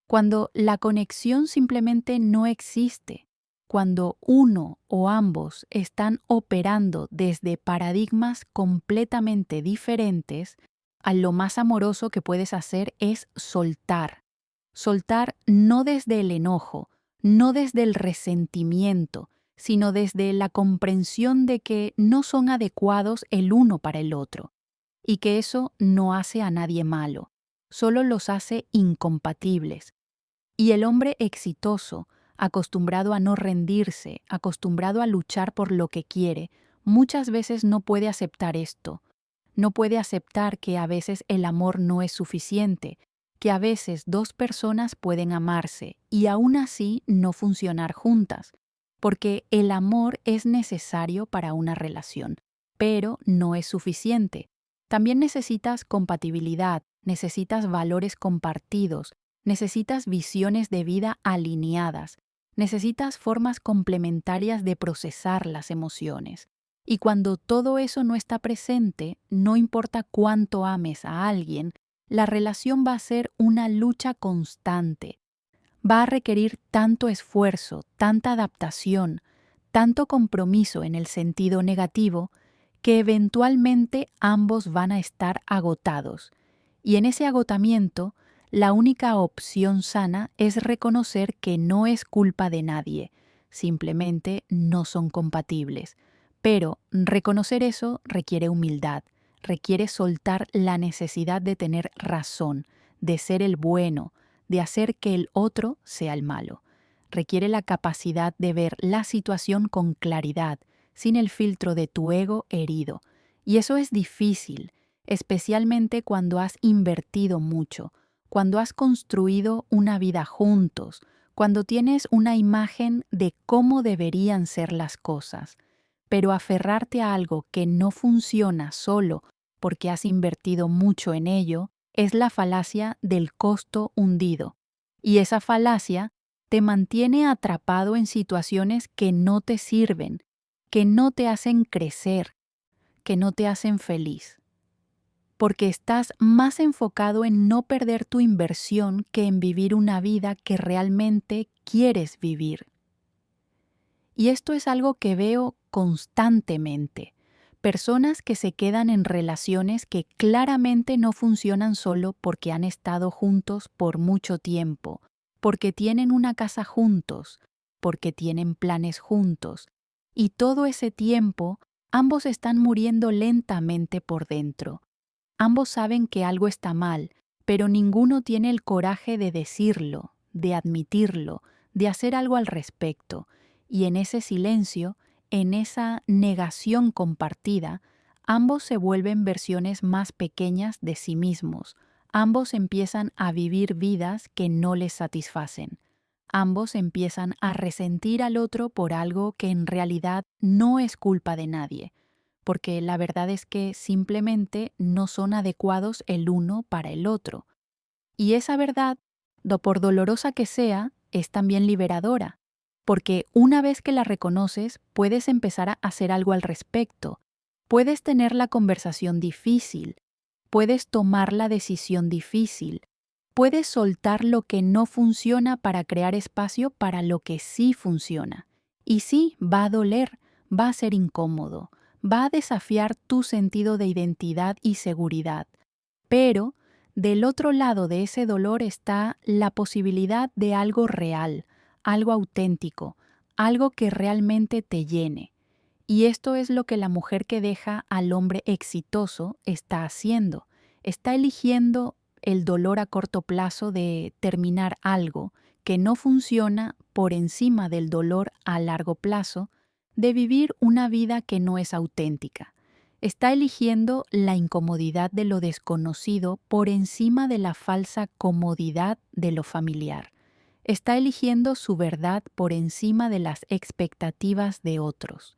cuando la conexión simplemente no existe, cuando uno o ambos están operando desde paradigmas completamente diferentes, a lo más amoroso que puedes hacer es soltar. Soltar no desde el enojo, no desde el resentimiento, sino desde la comprensión de que no son adecuados el uno para el otro, y que eso no hace a nadie malo, solo los hace incompatibles. Y el hombre exitoso, acostumbrado a no rendirse, acostumbrado a luchar por lo que quiere, muchas veces no puede aceptar esto. No puede aceptar que a veces el amor no es suficiente, que a veces dos personas pueden amarse y aún así no funcionar juntas, porque el amor es necesario para una relación, pero no es suficiente. También necesitas compatibilidad, necesitas valores compartidos, necesitas visiones de vida alineadas, necesitas formas complementarias de procesar las emociones. Y cuando todo eso no está presente, no importa cuánto ames a alguien, la relación va a ser una lucha constante. Va a requerir tanto esfuerzo, tanta adaptación, tanto compromiso en el sentido negativo, que eventualmente ambos van a estar agotados. Y en ese agotamiento, la única opción sana es reconocer que no es culpa de nadie, simplemente no son compatibles. Pero reconocer eso requiere humildad, requiere soltar la necesidad de tener razón, de ser el bueno, de hacer que el otro sea el malo. Requiere la capacidad de ver la situación con claridad, sin el filtro de tu ego herido. Y eso es difícil, especialmente cuando has invertido mucho, cuando has construido una vida juntos, cuando tienes una imagen de cómo deberían ser las cosas. Pero aferrarte a algo que no funciona solo porque has invertido mucho en ello es la falacia del costo hundido. Y esa falacia te mantiene atrapado en situaciones que no te sirven, que no te hacen crecer, que no te hacen feliz. Porque estás más enfocado en no perder tu inversión que en vivir una vida que realmente quieres vivir. Y esto es algo que veo constantemente. Personas que se quedan en relaciones que claramente no funcionan solo porque han estado juntos por mucho tiempo, porque tienen una casa juntos, porque tienen planes juntos. Y todo ese tiempo, ambos están muriendo lentamente por dentro. Ambos saben que algo está mal, pero ninguno tiene el coraje de decirlo, de admitirlo, de hacer algo al respecto. Y en ese silencio, en esa negación compartida, ambos se vuelven versiones más pequeñas de sí mismos. Ambos empiezan a vivir vidas que no les satisfacen. Ambos empiezan a resentir al otro por algo que en realidad no es culpa de nadie, porque la verdad es que simplemente no son adecuados el uno para el otro. Y esa verdad, por dolorosa que sea, es también liberadora, porque una vez que la reconoces, puedes empezar a hacer algo al respecto, puedes tener la conversación difícil, puedes tomar la decisión difícil, puedes soltar lo que no funciona para crear espacio para lo que sí funciona. Y sí, va a doler, va a ser incómodo, va a desafiar tu sentido de identidad y seguridad, pero del otro lado de ese dolor está la posibilidad de algo real, algo auténtico, algo que realmente te llene. Y esto es lo que la mujer que deja al hombre exitoso está haciendo. Está eligiendo el dolor a corto plazo de terminar algo que no funciona por encima del dolor a largo plazo de vivir una vida que no es auténtica. Está eligiendo la incomodidad de lo desconocido por encima de la falsa comodidad de lo familiar. Está eligiendo su verdad por encima de las expectativas de otros.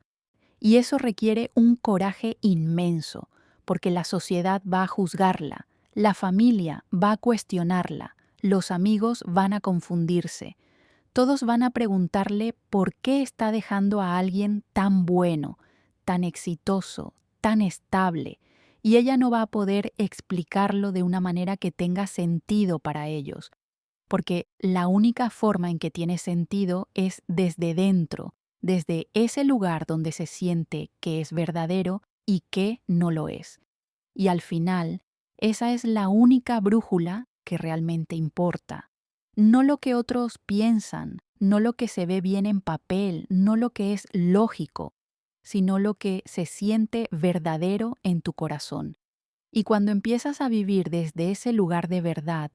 Y eso requiere un coraje inmenso, porque la sociedad va a juzgarla, la familia va a cuestionarla, los amigos van a confundirse. Todos van a preguntarle por qué está dejando a alguien tan bueno, tan exitoso, tan estable, y ella no va a poder explicarlo de una manera que tenga sentido para ellos, porque la única forma en que tiene sentido es desde dentro, desde ese lugar donde se siente que es verdadero y que no lo es. Y al final, esa es la única brújula que realmente importa. No lo que otros piensan, no lo que se ve bien en papel, no lo que es lógico, sino lo que se siente verdadero en tu corazón. Y cuando empiezas a vivir desde ese lugar de verdad,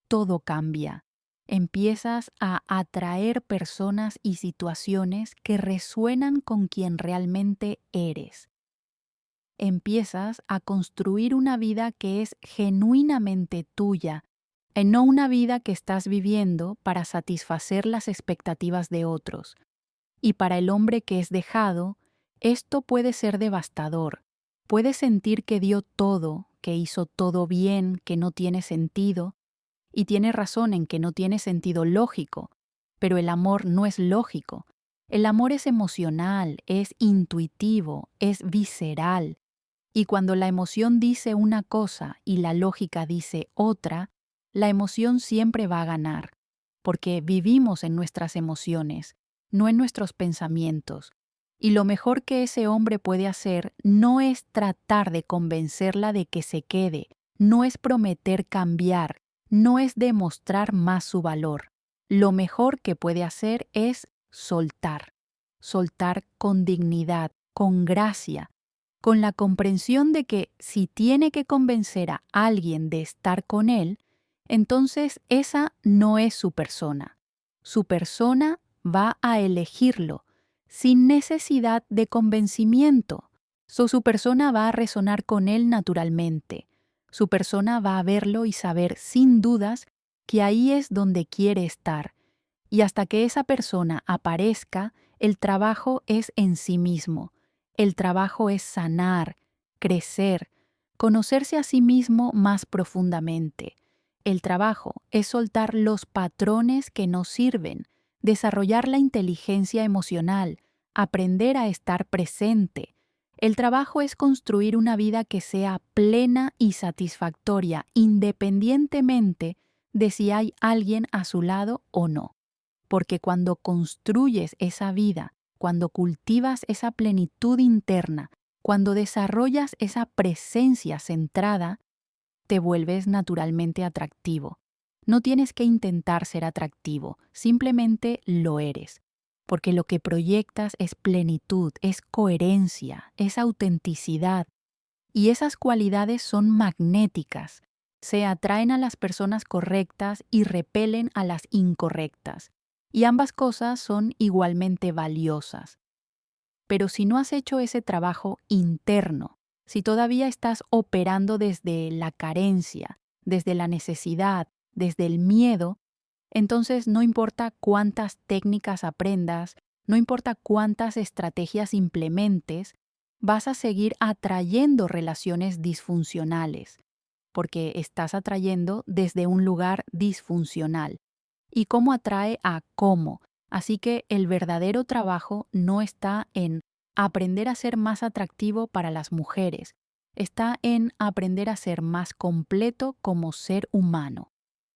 todo cambia. Empiezas a atraer personas y situaciones que resuenan con quien realmente eres. Empiezas a construir una vida que es genuinamente tuya, y no una vida que estás viviendo para satisfacer las expectativas de otros. Y para el hombre que es dejado, esto puede ser devastador. Puede sentir que dio todo, que hizo todo bien, que no tiene sentido, y tiene razón en que no tiene sentido lógico, pero el amor no es lógico. El amor es emocional, es intuitivo, es visceral. Y cuando la emoción dice una cosa y la lógica dice otra, la emoción siempre va a ganar, porque vivimos en nuestras emociones, no en nuestros pensamientos. Y lo mejor que ese hombre puede hacer no es tratar de convencerla de que se quede, no es prometer cambiar, no es demostrar más su valor. Lo mejor que puede hacer es soltar, soltar con dignidad, con gracia, con la comprensión de que si tiene que convencer a alguien de estar con él, entonces esa no es su persona. Su persona va a elegirlo sin necesidad de convencimiento. Su persona va a resonar con él naturalmente. Su persona va a verlo y saber sin dudas que ahí es donde quiere estar. Y hasta que esa persona aparezca, el trabajo es en sí mismo. El trabajo es sanar, crecer, conocerse a sí mismo más profundamente. El trabajo es soltar los patrones que no sirven, desarrollar la inteligencia emocional, aprender a estar presente. El trabajo es construir una vida que sea plena y satisfactoria, independientemente de si hay alguien a su lado o no. Porque cuando construyes esa vida, cuando cultivas esa plenitud interna, cuando desarrollas esa presencia centrada, te vuelves naturalmente atractivo. No tienes que intentar ser atractivo, simplemente lo eres. Porque lo que proyectas es plenitud, es coherencia, es autenticidad. Y esas cualidades son magnéticas. Se atraen a las personas correctas y repelen a las incorrectas. Y ambas cosas son igualmente valiosas. Pero si no has hecho ese trabajo interno, si todavía estás operando desde la carencia, desde la necesidad, desde el miedo, entonces no importa cuántas técnicas aprendas, no importa cuántas estrategias implementes, vas a seguir atrayendo relaciones disfuncionales, porque estás atrayendo desde un lugar disfuncional. ¿Y cómo atrae a cómo? Así que el verdadero trabajo no está en aprender a ser más atractivo para las mujeres, está en aprender a ser más completo como ser humano.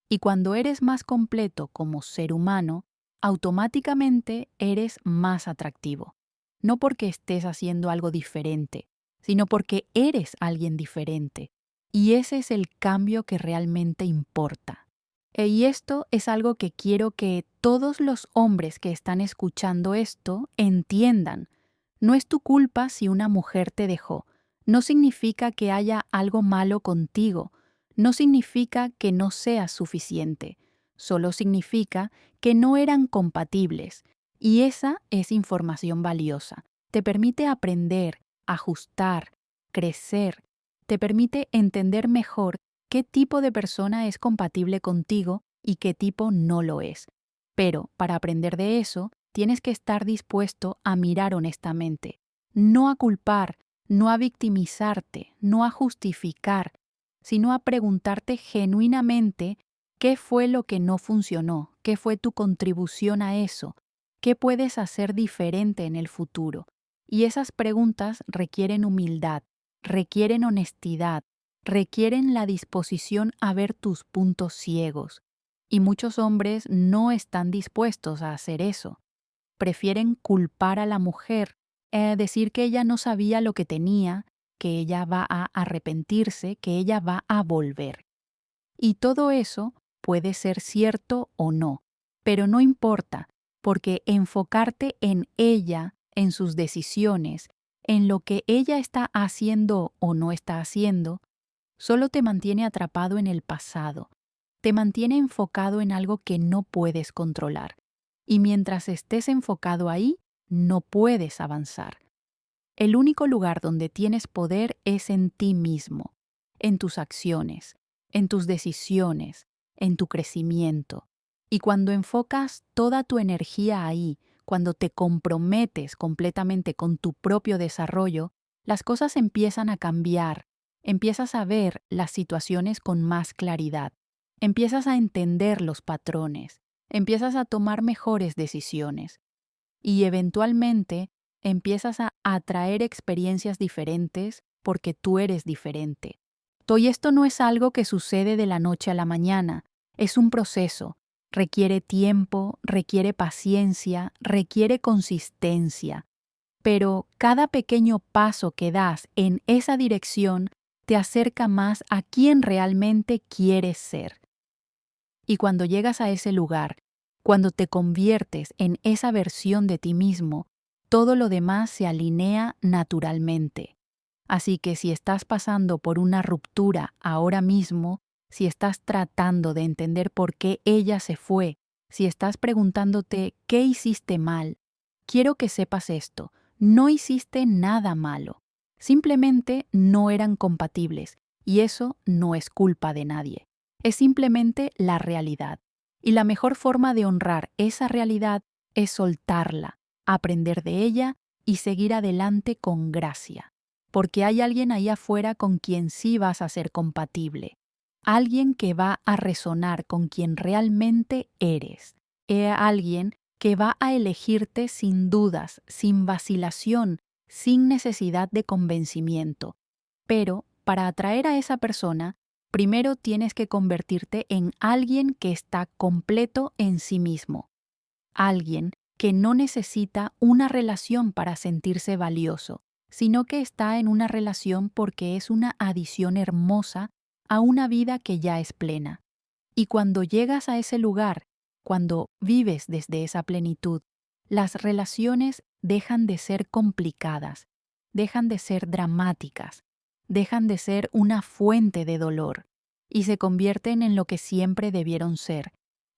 Y cuando eres más completo como ser humano, automáticamente eres más atractivo. No porque estés haciendo algo diferente, sino porque eres alguien diferente. Y ese es el cambio que realmente importa. Y esto es algo que quiero que todos los hombres que están escuchando esto entiendan. No es tu culpa si una mujer te dejó. No significa que haya algo malo contigo. No significa que no seas suficiente. Solo significa que no eran compatibles. Y esa es información valiosa. Te permite aprender, ajustar, crecer. Te permite entender mejor qué tipo de persona es compatible contigo y qué tipo no lo es. Pero para aprender de eso, tienes que estar dispuesto a mirar honestamente, no a culpar, no a victimizarte, no a justificar, sino a preguntarte genuinamente qué fue lo que no funcionó, qué fue tu contribución a eso, qué puedes hacer diferente en el futuro. Y esas preguntas requieren humildad, requieren honestidad, requieren la disposición a ver tus puntos ciegos. Y muchos hombres no están dispuestos a hacer eso. Prefieren culpar a la mujer, decir que ella no sabía lo que tenía, que ella va a arrepentirse, que ella va a volver. Y todo eso puede ser cierto o no, pero no importa, porque enfocarte en ella, en sus decisiones, en lo que ella está haciendo o no está haciendo, solo te mantiene atrapado en el pasado. te mantiene enfocado en algo que no puedes controlar. Y mientras estés enfocado ahí, no puedes avanzar. El único lugar donde tienes poder es en ti mismo, en tus acciones, en tus decisiones, en tu crecimiento. Y cuando enfocas toda tu energía ahí, cuando te comprometes completamente con tu propio desarrollo, las cosas empiezan a cambiar, empiezas a ver las situaciones con más claridad, empiezas a entender los patrones, empiezas a tomar mejores decisiones y eventualmente empiezas a atraer experiencias diferentes porque tú eres diferente. Y esto no es algo que sucede de la noche a la mañana, es un proceso. Requiere tiempo, requiere paciencia, requiere consistencia. Pero cada pequeño paso que das en esa dirección te acerca más a quien realmente quieres ser. Y cuando llegas a ese lugar, cuando te conviertes en esa versión de ti mismo, todo lo demás se alinea naturalmente. Así que si estás pasando por una ruptura ahora mismo, si estás tratando de entender por qué ella se fue, si estás preguntándote qué hiciste mal, quiero que sepas esto, no hiciste nada malo. Simplemente no eran compatibles y eso no es culpa de nadie. Es simplemente la realidad. Y la mejor forma de honrar esa realidad es soltarla, aprender de ella y seguir adelante con gracia. Porque hay alguien ahí afuera con quien sí vas a ser compatible. Alguien que va a resonar con quien realmente eres. Alguien que va a elegirte sin dudas, sin vacilación, sin necesidad de convencimiento. Pero para atraer a esa persona, primero tienes que convertirte en alguien que está completo en sí mismo. Alguien que no necesita una relación para sentirse valioso, sino que está en una relación porque es una adición hermosa a una vida que ya es plena. Y cuando llegas a ese lugar, cuando vives desde esa plenitud, las relaciones dejan de ser complicadas, dejan de ser dramáticas, dejan de ser una fuente de dolor y se convierten en lo que siempre debieron ser,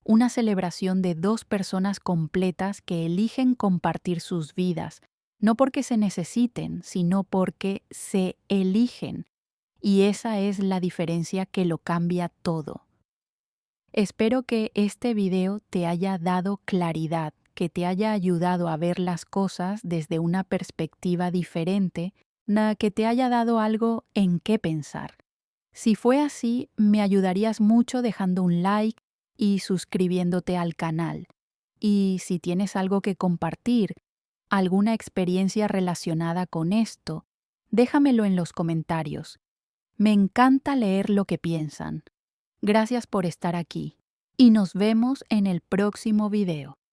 una celebración de dos personas completas que eligen compartir sus vidas, no porque se necesiten, sino porque se eligen. Y esa es la diferencia que lo cambia todo. Espero que este video te haya dado claridad, que te haya ayudado a ver las cosas desde una perspectiva diferente, que te haya dado algo en qué pensar. Si fue así, me ayudarías mucho dejando un like y suscribiéndote al canal. Y si tienes algo que compartir, alguna experiencia relacionada con esto, déjamelo en los comentarios. Me encanta leer lo que piensan. Gracias por estar aquí y nos vemos en el próximo video.